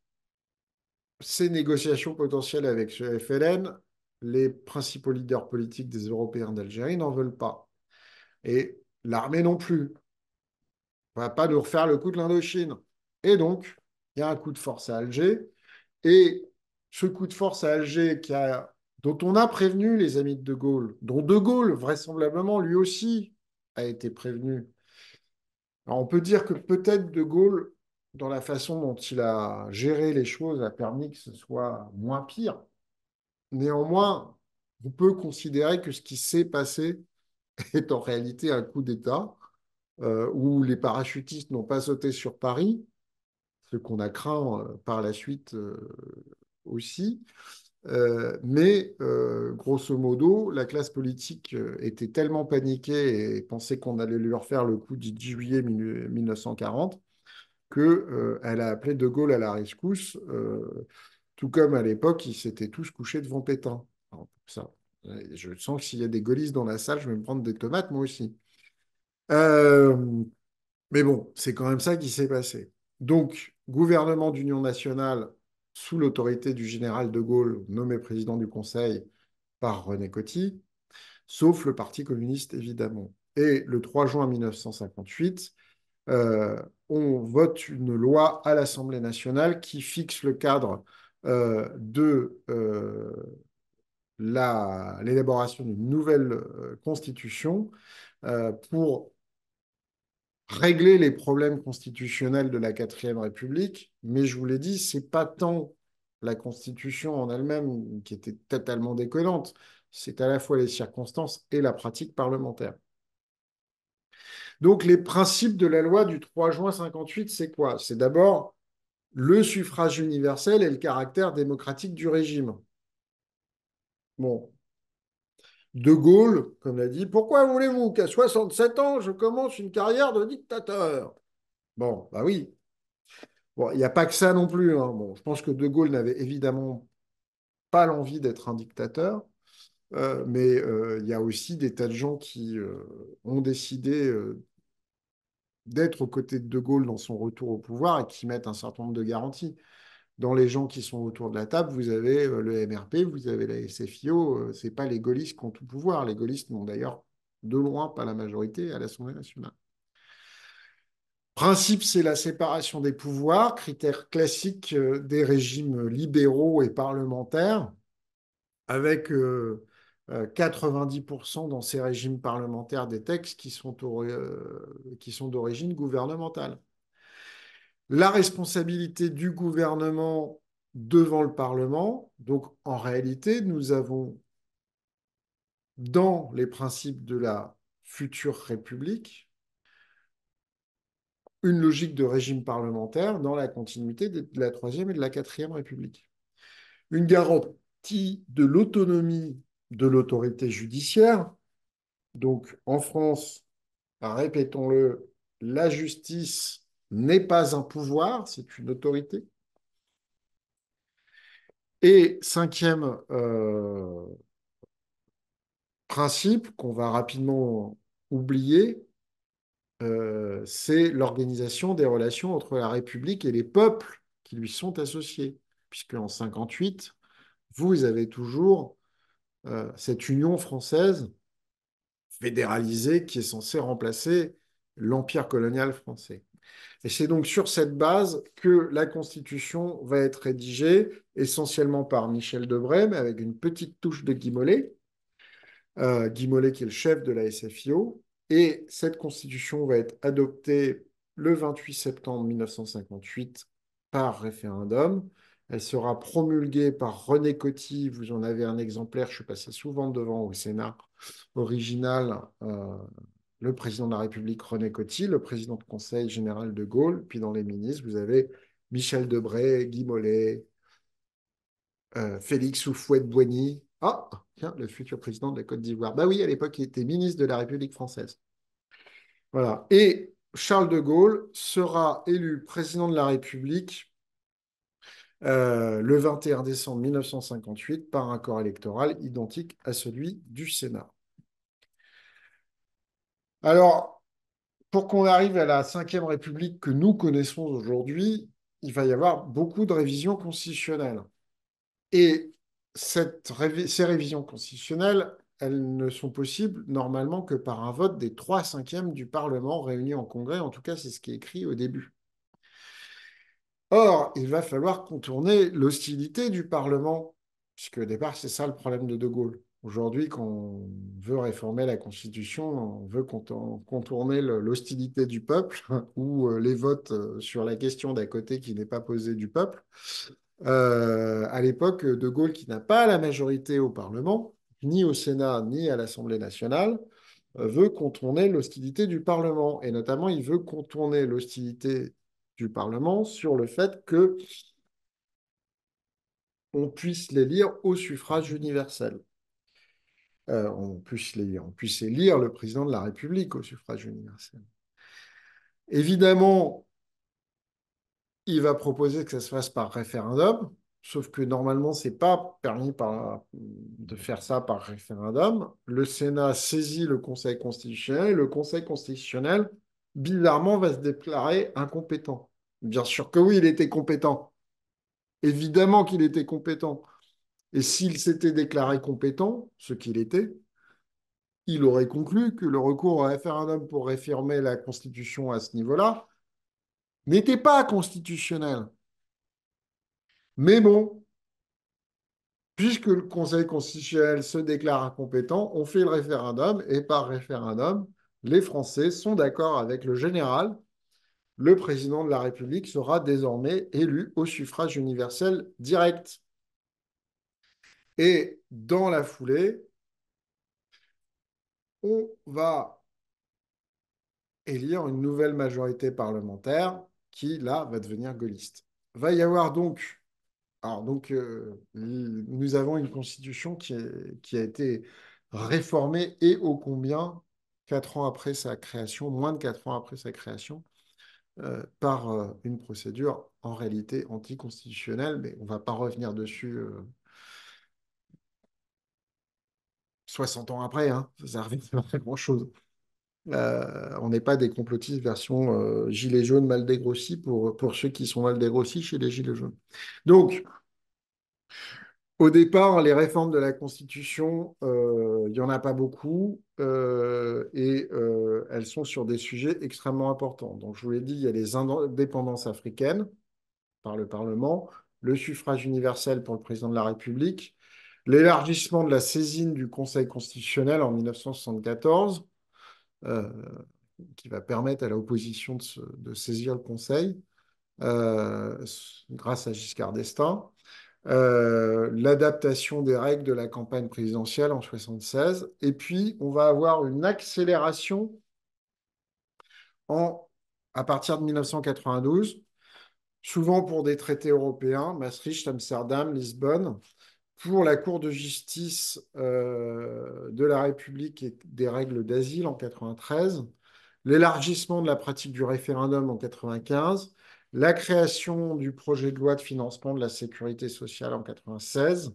ces négociations potentielles avec le FLN, les principaux leaders politiques des Européens d'Algérie n'en veulent pas. Et l'armée non plus. On ne va pas nous refaire le coup de l'Indochine. Et donc, il y a un coup de force à Alger. Et ce coup de force à Alger dont on a prévenu les amis de De Gaulle, dont De Gaulle, vraisemblablement, lui aussi, a été prévenu. Alors, on peut dire que peut-être De Gaulle, dans la façon dont il a géré les choses, a permis que ce soit moins pire. Néanmoins, on peut considérer que ce qui s'est passé est en réalité un coup d'État où les parachutistes n'ont pas sauté sur Paris, ce qu'on a craint par la suite aussi. Mais grosso modo, la classe politique était tellement paniquée et pensait qu'on allait lui refaire le coup du 10 juillet 1940 qu'elle a appelé De Gaulle à la rescousse, tout comme à l'époque, ils s'étaient tous couchés devant Pétain. Alors, ça, je sens que s'il y a des gaullistes dans la salle, je vais me prendre des tomates moi aussi. Euh, mais bon, c'est quand même ça qui s'est passé. Donc, gouvernement d'union nationale sous l'autorité du général de Gaulle, nommé président du Conseil par René Coty, sauf le Parti communiste, évidemment. Et le 3 juin 1958, euh, on vote une loi à l'Assemblée nationale qui fixe le cadre de l'élaboration d'une nouvelle constitution pour régler les problèmes constitutionnels de la Quatrième République, mais je vous l'ai dit, c'est pas tant la Constitution en elle-même qui était totalement déconnante, c'est à la fois les circonstances et la pratique parlementaire. Donc les principes de la loi du 3 juin 58, c'est quoi? C'est d'abord le suffrage universel et le caractère démocratique du régime. Bon, De Gaulle, comme l'a dit, pourquoi voulez-vous qu'à 67 ans, je commence une carrière de dictateur? Bon, bah oui, bon, il n'y a pas que ça non plus, hein. Bon, je pense que De Gaulle n'avait évidemment pas l'envie d'être un dictateur, mais il y a aussi des tas de gens qui ont décidé d'être aux côtés de De Gaulle dans son retour au pouvoir et qui mettent un certain nombre de garanties. Dans les gens qui sont autour de la table, vous avez le MRP, vous avez la SFIO, ce n'est pas les gaullistes qui ont tout pouvoir. Les gaullistes n'ont d'ailleurs de loin pas la majorité à l'Assemblée nationale. Principe, c'est la séparation des pouvoirs, critère classique des régimes libéraux et parlementaires, avec 90% dans ces régimes parlementaires des textes qui sont d'origine gouvernementale. La responsabilité du gouvernement devant le Parlement, donc en réalité, nous avons dans les principes de la future République une logique de régime parlementaire dans la continuité de la Troisième et de la Quatrième République. Une garantie de l'autonomie de l'autorité judiciaire. Donc en France, répétons-le, la justice n'est pas un pouvoir, c'est une autorité. Et cinquième principe qu'on va rapidement oublier, c'est l'organisation des relations entre la République et les peuples qui lui sont associés. Puisque en 58, vous avez toujours cette union française fédéralisée qui est censée remplacer l'empire colonial français. Et c'est donc sur cette base que la Constitution va être rédigée, essentiellement par Michel Debré, mais avec une petite touche de Guy Mollet. Guy Mollet qui est le chef de la SFIO. Et cette Constitution va être adoptée le 28 septembre 1958 par référendum. Elle sera promulguée par René Coty. Vous en avez un exemplaire, je suis passé souvent devant au Sénat original. Le président de la République, René Coty, le président du Conseil général de Gaulle. Puis dans les ministres, vous avez Michel Debré, Guy Mollet, Félix Houphouët-Boigny. Ah, tiens, le futur président de la Côte d'Ivoire. Bah oui, à l'époque, il était ministre de la République française. Voilà. Et Charles de Gaulle sera élu président de la République le 21 décembre 1958 par un corps électoral identique à celui du Sénat. Alors, pour qu'on arrive à la Ve République que nous connaissons aujourd'hui, il va y avoir beaucoup de révisions constitutionnelles. Et ces révisions constitutionnelles, elles ne sont possibles normalement que par un vote des 3/5 du Parlement réunis en Congrès. En tout cas, c'est ce qui est écrit au début. Or, il va falloir contourner l'hostilité du Parlement, puisque au départ, c'est ça le problème de De Gaulle. Aujourd'hui, quand on veut réformer la Constitution, on veut contourner l'hostilité du peuple ou les votes sur la question d'à côté qui n'est pas posée du peuple. À l'époque, De Gaulle, qui n'a pas la majorité au Parlement, ni au Sénat, ni à l'Assemblée nationale, veut contourner l'hostilité du Parlement. Et notamment, il veut contourner l'hostilité du Parlement sur le fait que on puisse les lire au suffrage universel. On puisse élire le président de la République au suffrage universel. Évidemment, il va proposer que ça se fasse par référendum, sauf que normalement, ce n'est pas permis de faire ça par référendum. Le Sénat saisit le Conseil constitutionnel et le Conseil constitutionnel, bizarrement, va se déclarer incompétent. Bien sûr que oui, il était compétent. Évidemment qu'il était compétent. Et s'il s'était déclaré compétent, ce qu'il était, il aurait conclu que le recours au référendum pour réformer la Constitution à ce niveau-là n'était pas constitutionnel. Mais bon, puisque le Conseil constitutionnel se déclare incompétent, on fait le référendum et par référendum, les Français sont d'accord avec le général. Le président de la République sera désormais élu au suffrage universel direct. Et dans la foulée, on va élire une nouvelle majorité parlementaire qui, là, va devenir gaulliste. Va y avoir donc, nous avons une constitution qui a été réformée et ô combien 4 ans après sa création, moins de 4 ans après sa création, par une procédure en réalité anticonstitutionnelle, mais on ne va pas revenir dessus 60 ans après, hein, ça ne revient pas à grand-chose. On n'est pas des complotistes version gilets jaunes mal dégrossis pour ceux qui sont mal dégrossis chez les gilets jaunes. Donc, au départ, les réformes de la Constitution, il n'y en a pas beaucoup et elles sont sur des sujets extrêmement importants. Donc, je vous l'ai dit, il y a les indépendances africaines par le Parlement, le suffrage universel pour le président de la République, l'élargissement de la saisine du Conseil constitutionnel en 1974, euh, qui va permettre à l'opposition de saisir le Conseil euh, grâce à Giscard d'Estaing. L'adaptation des règles de la campagne présidentielle en 1976. Et puis, on va avoir une accélération en, à partir de 1992, souvent pour des traités européens, Maastricht, Amsterdam, Lisbonne, pour la Cour de justice de la République et des règles d'asile en 93, l'élargissement de la pratique du référendum en 95, la création du projet de loi de financement de la sécurité sociale en 96,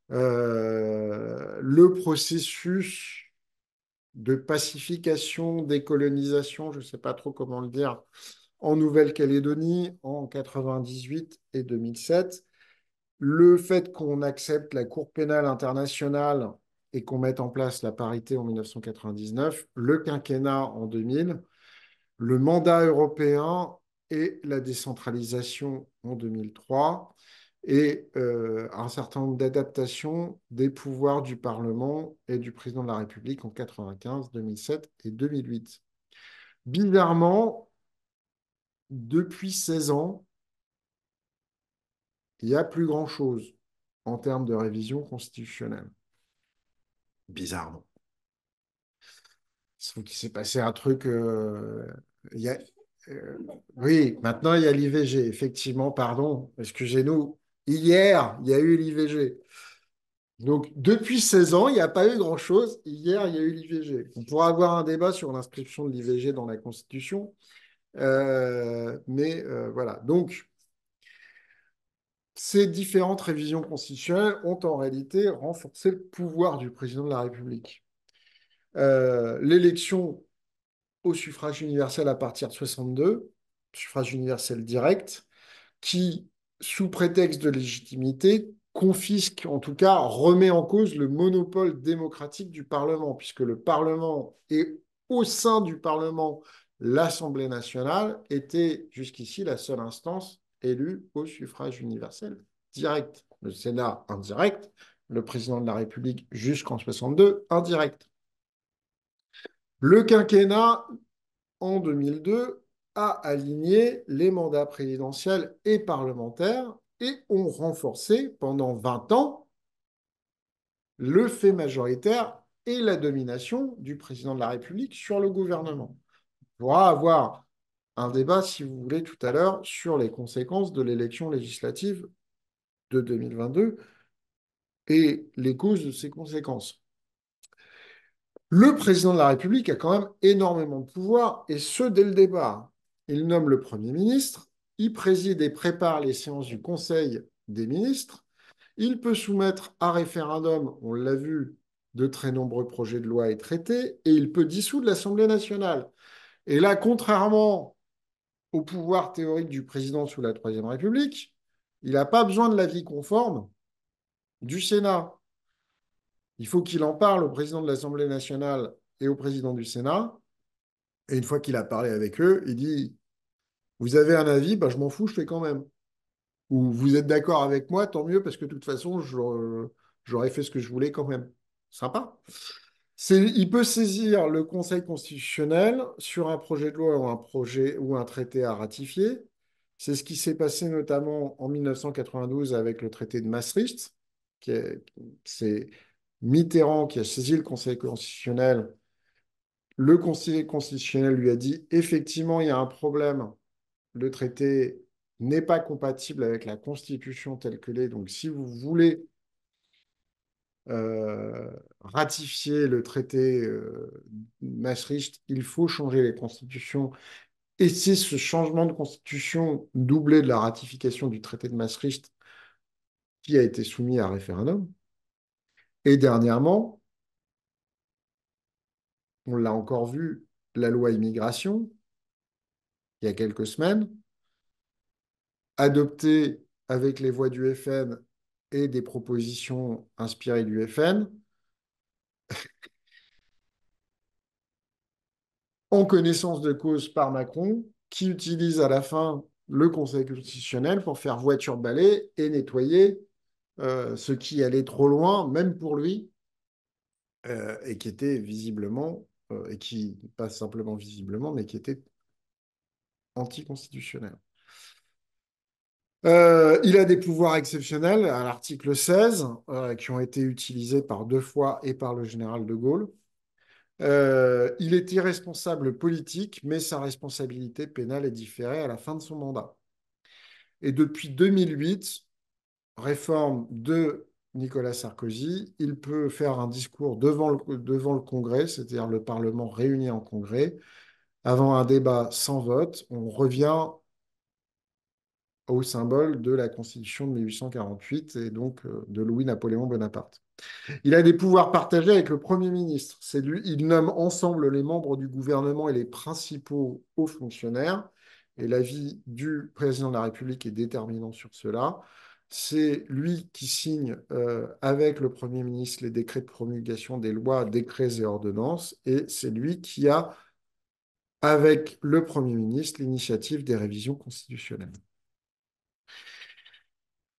le processus de pacification, décolonisation, je ne sais pas trop comment le dire, en Nouvelle-Calédonie en 98 et 2007, le fait qu'on accepte la Cour pénale internationale et qu'on mette en place la parité en 1999, le quinquennat en 2000, le mandat européen et la décentralisation en 2003 et un certain nombre d'adaptations des pouvoirs du Parlement et du président de la République en 95, 2007 et 2008. Bizarrement, depuis 16 ans, il n'y a plus grand-chose en termes de révision constitutionnelle. Bizarrement. Sauf qu'il s'est passé un truc. Il y a, euh, oui, maintenant il y a l'IVG, effectivement, pardon, excusez-nous. Hier, il y a eu l'IVG. Donc, depuis 16 ans, il n'y a pas eu grand-chose. Hier, il y a eu l'IVG. On pourra avoir un débat sur l'inscription de l'IVG dans la Constitution. Mais voilà. Donc, ces différentes révisions constitutionnelles ont en réalité renforcé le pouvoir du président de la République. L'élection au suffrage universel à partir de 62, suffrage universel direct, qui, sous prétexte de légitimité, confisque, en tout cas, remet en cause le monopole démocratique du Parlement, puisque le Parlement et au sein du Parlement, l'Assemblée nationale était jusqu'ici la seule instance élue au suffrage universel direct. Le Sénat indirect, le président de la République jusqu'en 62 indirect. Le quinquennat en 2002, a aligné les mandats présidentiels et parlementaires et ont renforcé pendant 20 ans le fait majoritaire et la domination du président de la République sur le gouvernement. On pourra avoir un débat, si vous voulez, tout à l'heure sur les conséquences de l'élection législative de 2022 et les causes de ces conséquences. Le président de la République a quand même énormément de pouvoir, et ce, dès le départ. Il nomme le Premier ministre, il préside et prépare les séances du Conseil des ministres, il peut soumettre à référendum, on l'a vu, de très nombreux projets de loi et traités, et il peut dissoudre l'Assemblée nationale. Et là, contrairement au pouvoir théorique du président sous la Troisième République, il n'a pas besoin de l'avis conforme du Sénat. Il faut qu'il en parle au président de l'Assemblée nationale et au président du Sénat. Et une fois qu'il a parlé avec eux, il dit, vous avez un avis, bah, je m'en fous, je fais quand même. Ou vous êtes d'accord avec moi, tant mieux, parce que de toute façon, j'aurais fait ce que je voulais quand même. Sympa. Il peut saisir le Conseil constitutionnel sur un projet de loi ou un projet ou un traité à ratifier. C'est ce qui s'est passé notamment en 1992 avec le traité de Maastricht. C'est Mitterrand qui a saisi le Conseil constitutionnel. Le Conseil constitutionnel lui a dit, effectivement, il y a un problème. Le traité n'est pas compatible avec la Constitution telle qu'elle est. Donc, si vous voulez ratifier le traité Maastricht, il faut changer les constitutions. Et c'est ce changement de constitution doublé de la ratification du traité de Maastricht qui a été soumis à référendum. Et dernièrement, on l'a encore vu, la loi immigration, il y a quelques semaines, adoptée avec les voix du FN et des propositions inspirées du FN, en connaissance de cause par Macron, qui utilise à la fin le Conseil constitutionnel pour faire voiture-balai et nettoyer ce qui allait trop loin, même pour lui, et qui était visiblement, et qui, pas simplement visiblement, mais qui était anticonstitutionnel. Il a des pouvoirs exceptionnels à l'article 16, qui ont été utilisés par deux fois et par le général de Gaulle. Il est irresponsable politique, mais sa responsabilité pénale est différée à la fin de son mandat. Et depuis 2008, réforme de Nicolas Sarkozy, il peut faire un discours devant le Congrès, c'est-à-dire le Parlement réuni en Congrès, avant un débat sans vote. On revient au symbole de la Constitution de 1848 et donc de Louis-Napoléon Bonaparte. Il a des pouvoirs partagés avec le Premier ministre. C'est lui, il nomme ensemble les membres du gouvernement et les principaux hauts fonctionnaires. Et l'avis du président de la République est déterminant sur cela. C'est lui qui signe avec le Premier ministre les décrets de promulgation des lois, décrets et ordonnances. Et c'est lui qui a, avec le Premier ministre, l'initiative des révisions constitutionnelles.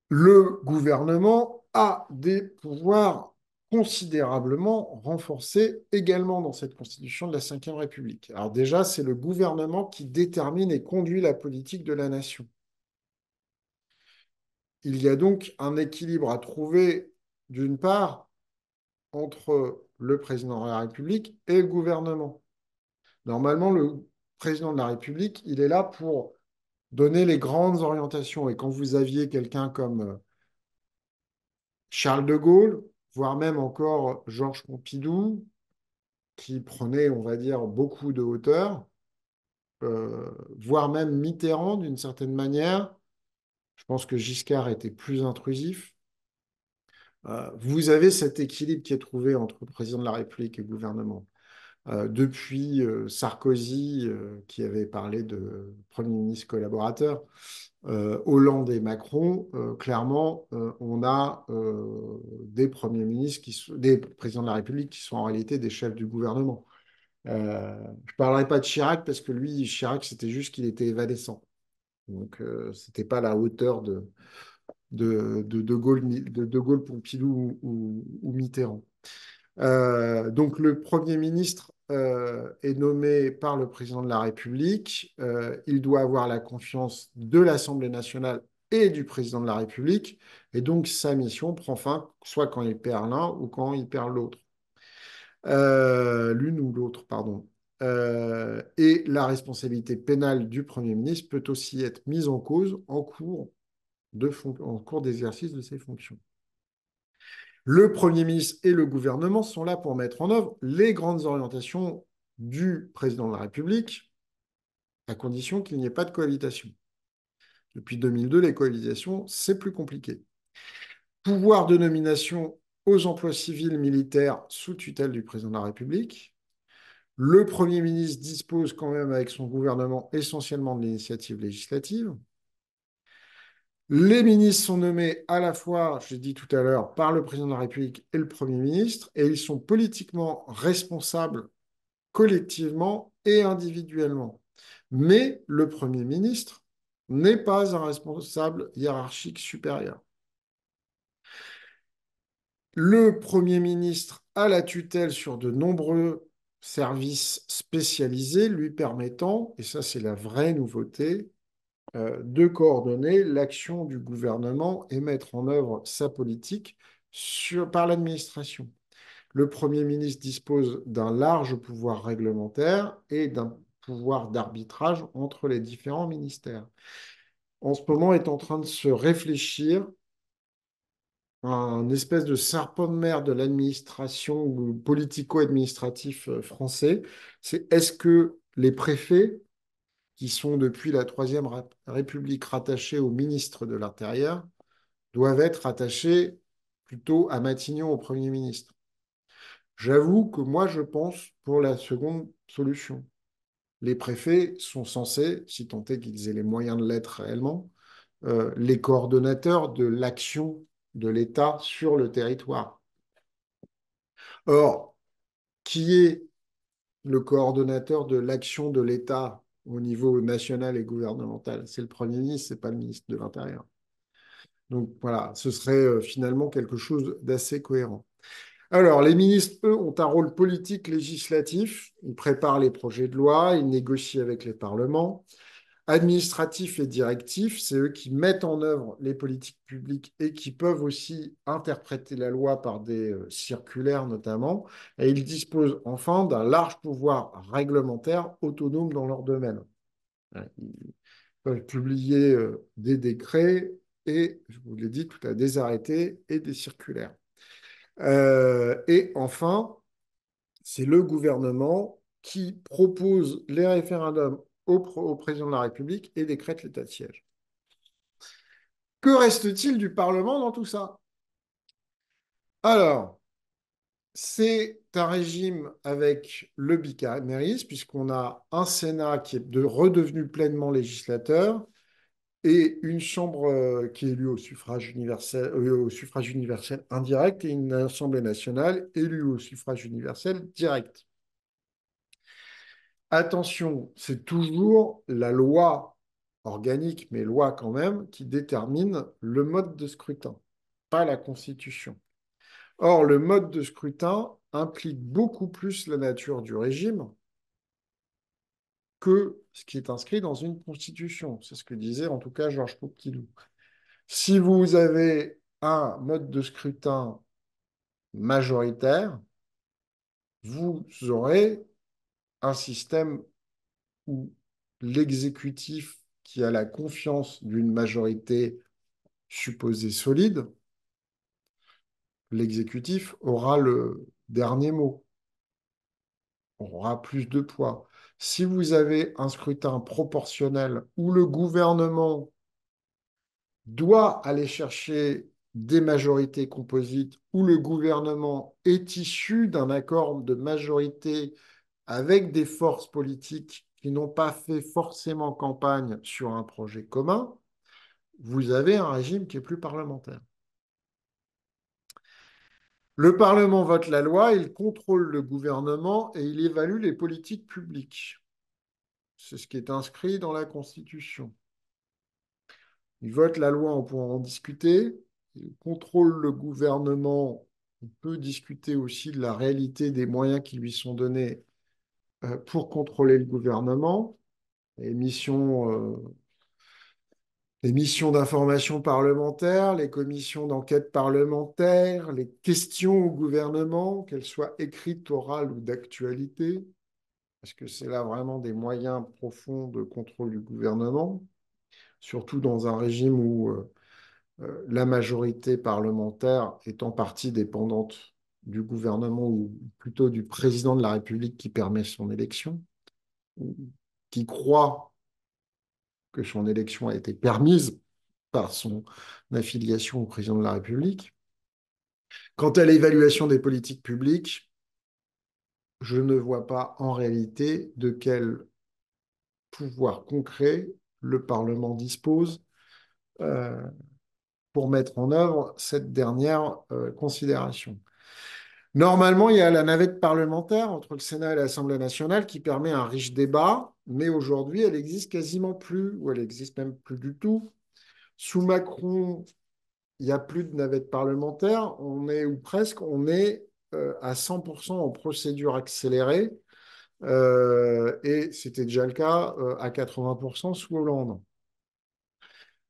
Le gouvernement a des pouvoirs considérablement renforcés également dans cette constitution de la Ve République. Alors déjà, c'est le gouvernement qui détermine et conduit la politique de la nation. Il y a donc un équilibre à trouver, d'une part, entre le président de la République et le gouvernement. Normalement, le président de la République, il est là pour donner les grandes orientations. Et quand vous aviez quelqu'un comme Charles de Gaulle, voire même encore Georges Pompidou, qui prenait, on va dire, beaucoup de hauteur, voire même Mitterrand d'une certaine manière, je pense que Giscard était plus intrusif. Vous avez cet équilibre qui est trouvé entre le président de la République et le gouvernement. Depuis Sarkozy, qui avait parlé de Premier ministre collaborateur, Hollande et Macron, clairement, on a des premiers ministres, des présidents de la République qui sont en réalité des chefs du gouvernement. Euh, je ne parlerai pas de Chirac parce que lui, Chirac, c'était juste qu'il était évanescent. Donc, ce n'était pas à la hauteur de Gaulle, de Gaulle, Pompidou ou Mitterrand. Donc, le Premier ministre est nommé par le président de la République. Il doit avoir la confiance de l'Assemblée nationale et du président de la République. Et donc, sa mission prend fin soit quand il perd l'un ou quand il perd l'autre. L'une ou l'autre, pardon. Et la responsabilité pénale du Premier ministre peut aussi être mise en cause en cours d'exercice de ses fonctions. Le Premier ministre et le gouvernement sont là pour mettre en œuvre les grandes orientations du président de la République, à condition qu'il n'y ait pas de cohabitation. Depuis 2002, les cohabitations, c'est plus compliqué. Pouvoir de nomination aux emplois civils militaires sous tutelle du président de la République. Le Premier ministre dispose quand même avec son gouvernement essentiellement de l'initiative législative. Les ministres sont nommés à la fois, je l'ai dit tout à l'heure, par le président de la République et le Premier ministre, et ils sont politiquement responsables collectivement et individuellement. Mais le Premier ministre n'est pas un responsable hiérarchique supérieur. Le Premier ministre a la tutelle sur de nombreux services spécialisés lui permettant, et ça c'est la vraie nouveauté, de coordonner l'action du gouvernement et mettre en œuvre sa politique par l'administration. Le Premier ministre dispose d'un large pouvoir réglementaire et d'un pouvoir d'arbitrage entre les différents ministères. En ce moment, est en train de se réfléchir un espèce de serpent de mer de l'administration ou politico-administratif français. C'est est-ce que les préfets, qui sont depuis la Troisième République rattachés au ministre de l'Intérieur, doivent être rattachés plutôt à Matignon, au Premier ministre? J'avoue que moi, je pense pour la seconde solution. Les préfets sont censés, si tant est qu'ils aient les moyens de l'être réellement, les coordonnateurs de l'action de l'État sur le territoire. Or, qui est le coordonnateur de l'action de l'État au niveau national et gouvernemental? C'est le Premier ministre, ce n'est pas le ministre de l'Intérieur. Donc voilà, ce serait finalement quelque chose d'assez cohérent. Alors, les ministres, eux, ont un rôle politique législatif. Ils préparent les projets de loi, ils négocient avec les parlements. Administratif et directif, c'est eux qui mettent en œuvre les politiques publiques et qui peuvent aussi interpréter la loi par des circulaires notamment. Et ils disposent enfin d'un large pouvoir réglementaire autonome dans leur domaine. Ils peuvent publier des décrets et, je vous l'ai dit tout à l'heure, des arrêtés et des circulaires. Et enfin, c'est le gouvernement qui propose les référendums au président de la République et décrète l'état de siège. Que reste-t-il du Parlement dans tout ça? Alors, c'est un régime avec le bicamérisme, puisqu'on a un Sénat qui est redevenu pleinement législateur et une Chambre qui est élue au suffrage universel indirect et une Assemblée nationale élue au suffrage universel direct. Attention, c'est toujours la loi organique, mais loi quand même, qui détermine le mode de scrutin, pas la Constitution. Or, le mode de scrutin implique beaucoup plus la nature du régime que ce qui est inscrit dans une Constitution. C'est ce que disait en tout cas Georges Pompidou. Si vous avez un mode de scrutin majoritaire, vous aurez un système où l'exécutif qui a la confiance d'une majorité supposée solide, l'exécutif aura le dernier mot, aura plus de poids. Si vous avez un scrutin proportionnel où le gouvernement doit aller chercher des majorités composites, où le gouvernement est issu d'un accord de majorité avec des forces politiques qui n'ont pas fait forcément campagne sur un projet commun, vous avez un régime qui est plus parlementaire. Le Parlement vote la loi, il contrôle le gouvernement et il évalue les politiques publiques. C'est ce qui est inscrit dans la Constitution. Il vote la loi, on pourra en discuter. Il contrôle le gouvernement. On peut discuter aussi de la réalité des moyens qui lui sont donnés pour contrôler le gouvernement. Les missions d'information parlementaire, les commissions d'enquête parlementaire, les questions au gouvernement, qu'elles soient écrites, orales ou d'actualité, parce que c'est là vraiment des moyens profonds de contrôle du gouvernement, surtout dans un régime où la majorité parlementaire est en partie dépendante du gouvernement ou plutôt du président de la République qui permet son élection, ou qui croit que son élection a été permise par son affiliation au président de la République. Quant à l'évaluation des politiques publiques, je ne vois pas en réalité de quel pouvoir concret le Parlement dispose euh, pour mettre en œuvre cette dernière considération. Normalement, il y a la navette parlementaire entre le Sénat et l'Assemblée nationale qui permet un riche débat, mais aujourd'hui, elle existe quasiment plus, ou elle existe même plus du tout. Sous Macron, il n'y a plus de navette parlementaire, on est, ou presque, on est à 100% en procédure accélérée, et c'était déjà le cas à 80% sous Hollande.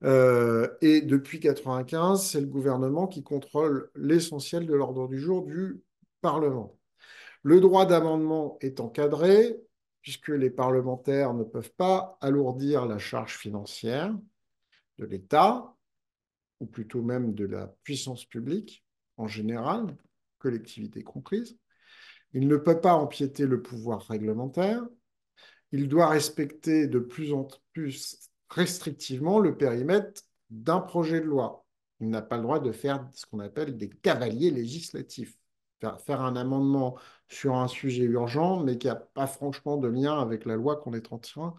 Et depuis 1995, c'est le gouvernement qui contrôle l'essentiel de l'ordre du jour du Parlement. Le droit d'amendement est encadré, puisque les parlementaires ne peuvent pas alourdir la charge financière de l'État, ou plutôt même de la puissance publique en général, collectivité comprise. Il ne peut pas empiéter le pouvoir réglementaire. Il doit respecter de plus en plus restrictivement le périmètre d'un projet de loi. Il n'a pas le droit de faire ce qu'on appelle des cavaliers législatifs. Faire un amendement sur un sujet urgent, mais qui n'a pas franchement de lien avec la loi qu'on est en train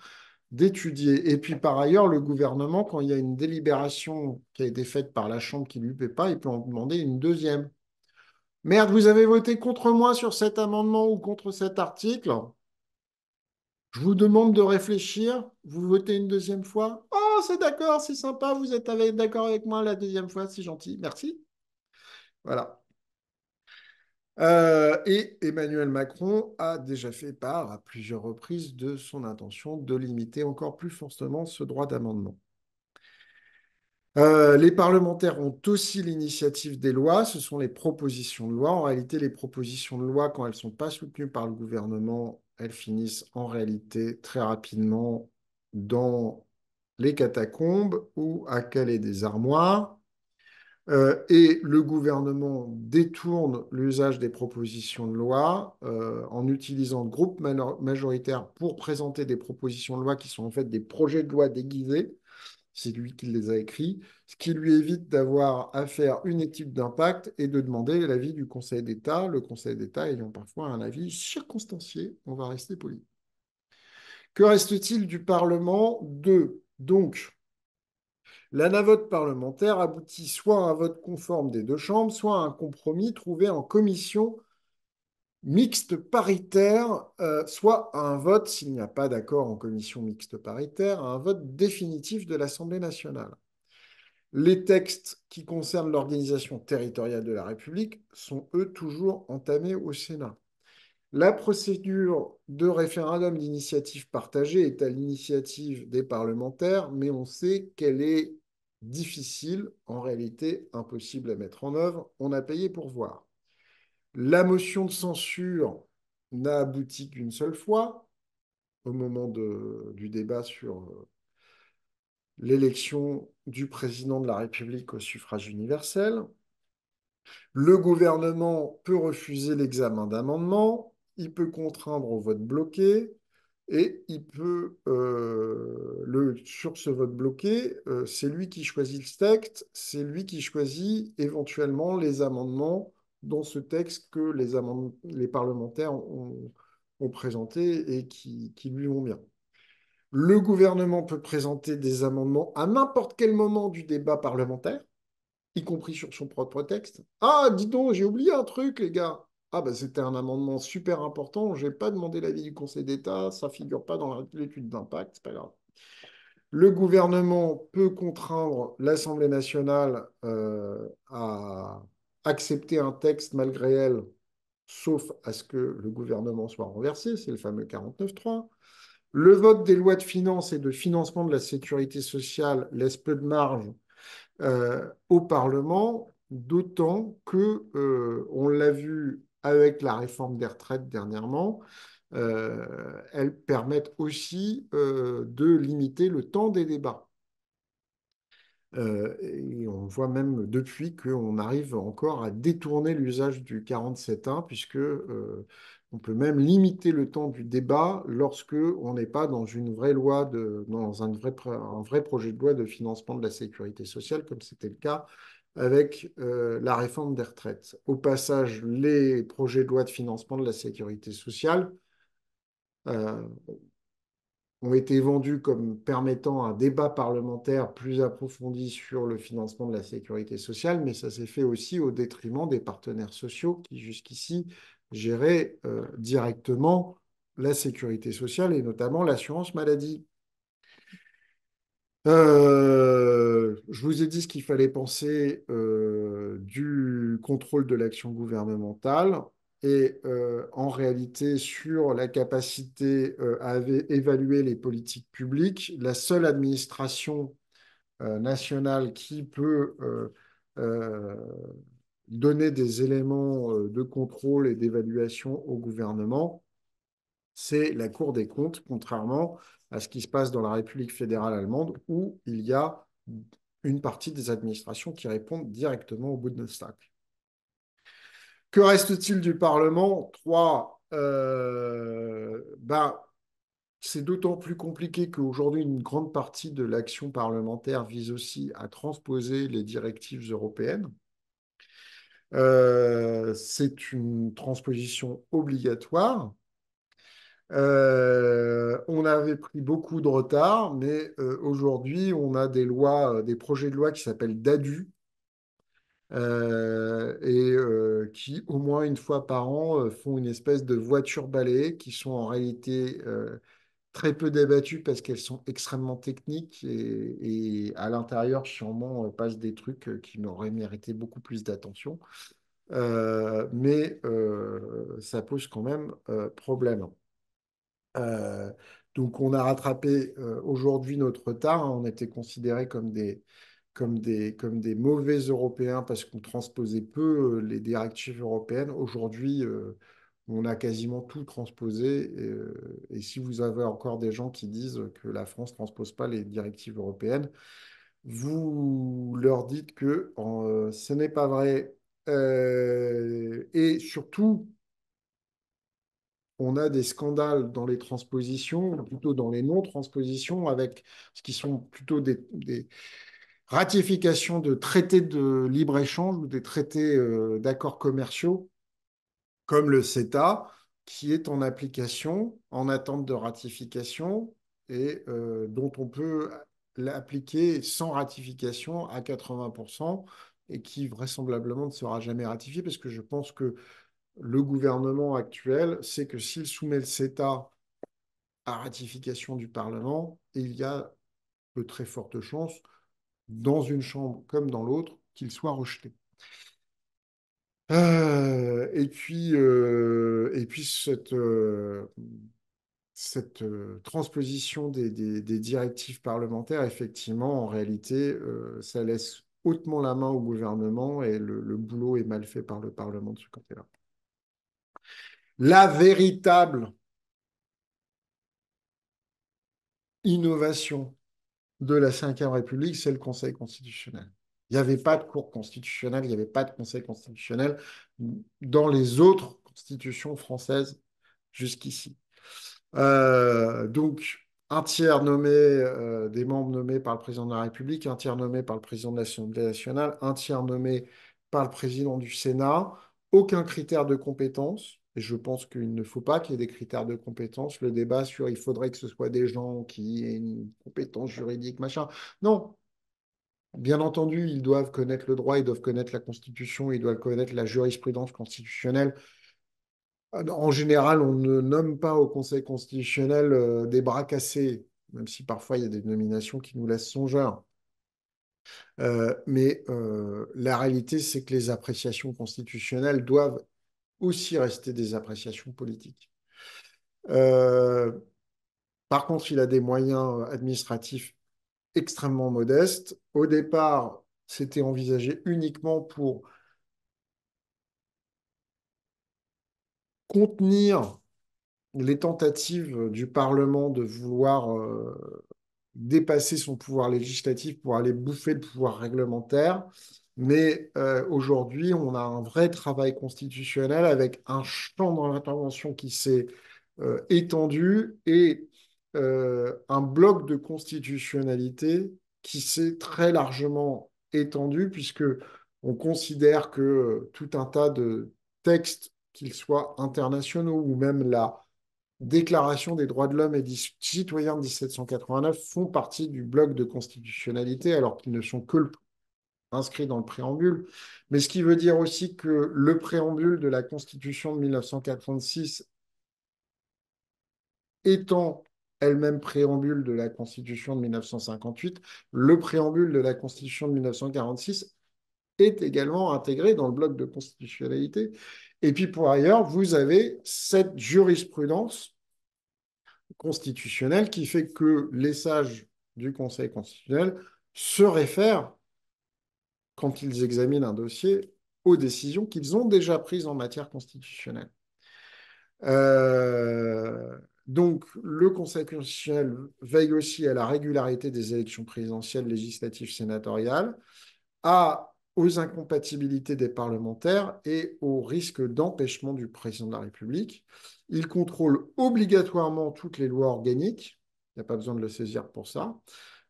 d'étudier. Et puis par ailleurs, le gouvernement, quand il y a une délibération qui a été faite par la Chambre qui ne lui plaît pas, il peut en demander une deuxième. Merde, vous avez voté contre moi sur cet amendement ou contre cet article. Je vous demande de réfléchir. Vous votez une deuxième fois. Oh, c'est d'accord, c'est sympa, vous êtes d'accord avec moi la deuxième fois, c'est gentil. Merci. Voilà. Et Emmanuel Macron a déjà fait part à plusieurs reprises de son intention de limiter encore plus fortement ce droit d'amendement. Les parlementaires ont aussi l'initiative des lois, ce sont les propositions de loi. En réalité, les propositions de loi, quand elles ne sont pas soutenues par le gouvernement, elles finissent en réalité très rapidement dans les catacombes ou à caler des armoires. Et le gouvernement détourne l'usage des propositions de loi en utilisant le groupe majoritaire pour présenter des propositions de loi qui sont en fait des projets de loi déguisés. C'est lui qui les a écrits, ce qui lui évite d'avoir à faire une étude d'impact et de demander l'avis du Conseil d'État, le Conseil d'État ayant parfois un avis circonstancié, on va rester poli. Que reste-t-il du Parlement? Deux. Donc, la navette parlementaire aboutit soit à un vote conforme des deux chambres, soit à un compromis trouvé en commission mixte paritaire, soit à un vote, s'il n'y a pas d'accord en commission mixte paritaire, à un vote définitif de l'Assemblée nationale. Les textes qui concernent l'organisation territoriale de la République sont, eux, toujours entamés au Sénat. La procédure de référendum d'initiative partagée est à l'initiative des parlementaires, mais on sait qu'elle est difficile, en réalité impossible à mettre en œuvre. On a payé pour voir. La motion de censure n'a abouti qu'une seule fois, au moment du débat sur l'élection du président de la République au suffrage universel. Le gouvernement peut refuser l'examen d'amendements, il peut contraindre au vote bloqué, et il peut, sur ce vote bloqué, c'est lui qui choisit le texte, c'est lui qui choisit éventuellement les amendements dans ce texte que les parlementaires ont présenté et qui lui vont bien. Le gouvernement peut présenter des amendements à n'importe quel moment du débat parlementaire, y compris sur son propre texte. Ah, dis donc, j'ai oublié un truc, les gars. Ah, ben c'était un amendement super important, je n'ai pas demandé l'avis du Conseil d'État, ça ne figure pas dans l'étude d'impact, c'est pas grave. Le gouvernement peut contraindre l'Assemblée nationale à accepter un texte malgré elle, sauf à ce que le gouvernement soit renversé, c'est le fameux 49.3. Le vote des lois de finances et de financement de la sécurité sociale laisse peu de marge au Parlement, d'autant que, on l'a vu avec la réforme des retraites dernièrement, elles permettent aussi de limiter le temps des débats. Et on voit même depuis qu'on arrive encore à détourner l'usage du 47.1, puisque on peut même limiter le temps du débat lorsque on n'est pas dans une vraie loi dans un vrai projet de loi de financement de la sécurité sociale, comme c'était le cas avec la réforme des retraites. Au passage, les projets de loi de financement de la sécurité sociale euh, ont été vendus comme permettant un débat parlementaire plus approfondi sur le financement de la sécurité sociale, mais ça s'est fait aussi au détriment des partenaires sociaux qui jusqu'ici géraient directement la sécurité sociale et notamment l'assurance maladie. Je vous ai dit ce qu'il fallait penser du contrôle de l'action gouvernementale et en réalité sur la capacité à évaluer les politiques publiques. La seule administration nationale qui peut euh, donner des éléments de contrôle et d'évaluation au gouvernement, c'est la Cour des comptes, contrairement à ce qui se passe dans la République fédérale allemande, où il y a une partie des administrations qui répondent directement au Bundestag. Que reste-t-il du Parlement? Trois, ben, c'est d'autant plus compliqué qu'aujourd'hui, une grande partie de l'action parlementaire vise aussi à transposer les directives européennes. C'est une transposition obligatoire. On avait pris beaucoup de retard, mais aujourd'hui, on a des lois, des projets de loi qui s'appellent DADU et qui, au moins une fois par an, font une espèce de voiture balai qui sont en réalité très peu débattues parce qu'elles sont extrêmement techniques et à l'intérieur, sûrement, passent des trucs qui n'auraient mérité beaucoup plus d'attention. Mais ça pose quand même problème. Euh, donc, on a rattrapé aujourd'hui notre retard, hein. On était considérés comme des mauvais Européens parce qu'on transposait peu les directives européennes. Aujourd'hui, on a quasiment tout transposé. Et si vous avez encore des gens qui disent que la France ne transpose pas les directives européennes, vous leur dites que ce n'est pas vrai. Et surtout, on a des scandales dans les transpositions, ou plutôt dans les non-transpositions, avec ce qui sont plutôt des ratifications de traités de libre-échange ou des traités d'accords commerciaux, comme le CETA, qui est en application, en attente de ratification, et dont on peut l'appliquer sans ratification à 80%, et qui vraisemblablement ne sera jamais ratifié, parce que je pense que le gouvernement actuel sait que s'il soumet le CETA à ratification du Parlement, il y a de très fortes chances, dans une chambre comme dans l'autre, qu'il soit rejeté. Et puis cette transposition des directives parlementaires, effectivement, en réalité, ça laisse hautement la main au gouvernement et le boulot est mal fait par le Parlement de ce côté-là. La véritable innovation de la Ve République, c'est le Conseil constitutionnel. Il n'y avait pas de cour constitutionnelle, il n'y avait pas de Conseil constitutionnel dans les autres constitutions françaises jusqu'ici. Donc, un tiers nommé, des membres nommés par le président de la République, un tiers nommé par le président de l'Assemblée nationale, un tiers nommé par le président du Sénat. Aucun critère de compétence. Et je pense qu'il ne faut pas qu'il y ait des critères de compétence. Le débat sur il faudrait que ce soit des gens qui aient une compétence juridique, machin. Non. Bien entendu, ils doivent connaître le droit, ils doivent connaître la Constitution, ils doivent connaître la jurisprudence constitutionnelle. En général, on ne nomme pas au Conseil constitutionnel des bras cassés, même si parfois il y a des nominations qui nous laissent songeurs. Mais la réalité, c'est que les appréciations constitutionnelles doivent aussi rester des appréciations politiques. Euh, Par contre, il a des moyens administratifs extrêmement modestes. Au départ, c'était envisagé uniquement pour contenir les tentatives du Parlement de vouloir dépasser son pouvoir législatif pour aller bouffer le pouvoir réglementaire. Mais aujourd'hui, on a un vrai travail constitutionnel avec un champ d'intervention qui s'est étendu et un bloc de constitutionnalité qui s'est très largement étendu puisque on considère que tout un tas de textes, qu'ils soient internationaux ou même la Déclaration des droits de l'homme et des citoyens de 1789 font partie du bloc de constitutionnalité alors qu'ils ne sont que inscrits dans le préambule. Mais ce qui veut dire aussi que le préambule de la Constitution de 1946 étant elle-même préambule de la Constitution de 1958, le préambule de la Constitution de 1946 est également intégré dans le bloc de constitutionnalité. Et puis pour ailleurs, vous avez cette jurisprudence constitutionnelle qui fait que les sages du Conseil constitutionnel se réfèrent, quand ils examinent un dossier, aux décisions qu'ils ont déjà prises en matière constitutionnelle. Euh, donc, le Conseil constitutionnel veille aussi à la régularité des élections présidentielles, législatives, sénatoriales, aux incompatibilités des parlementaires et au risque d'empêchement du président de la République. Il contrôle obligatoirement toutes les lois organiques, il n'y a pas besoin de le saisir pour ça,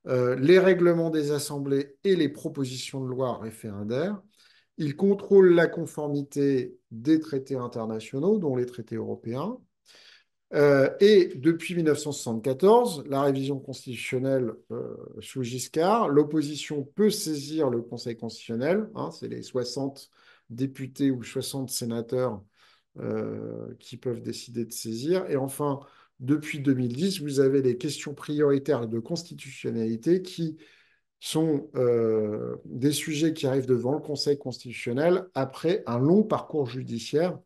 les règlements des assemblées et les propositions de loi référendaires. Il contrôle la conformité des traités internationaux, dont les traités européens. Et depuis 1974, la révision constitutionnelle sous Giscard, l'opposition peut saisir le Conseil constitutionnel, hein, c'est les 60 députés ou 60 sénateurs qui peuvent décider de saisir. Et enfin, depuis 2010, vous avez les questions prioritaires de constitutionnalité qui sont des sujets qui arrivent devant le Conseil constitutionnel après un long parcours judiciaire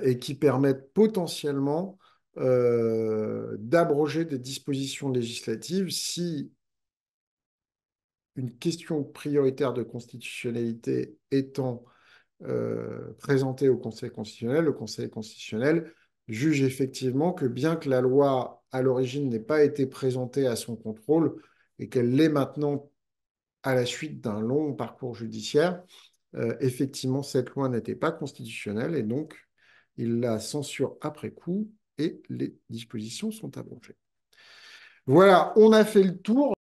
et qui permettent potentiellement d'abroger des dispositions législatives si une question prioritaire de constitutionnalité étant présentée au Conseil constitutionnel, le Conseil constitutionnel juge effectivement que bien que la loi à l'origine n'ait pas été présentée à son contrôle et qu'elle l'est maintenant à la suite d'un long parcours judiciaire, effectivement, cette loi n'était pas constitutionnelle et donc il la censure après coup et les dispositions sont abrogées. Voilà, on a fait le tour.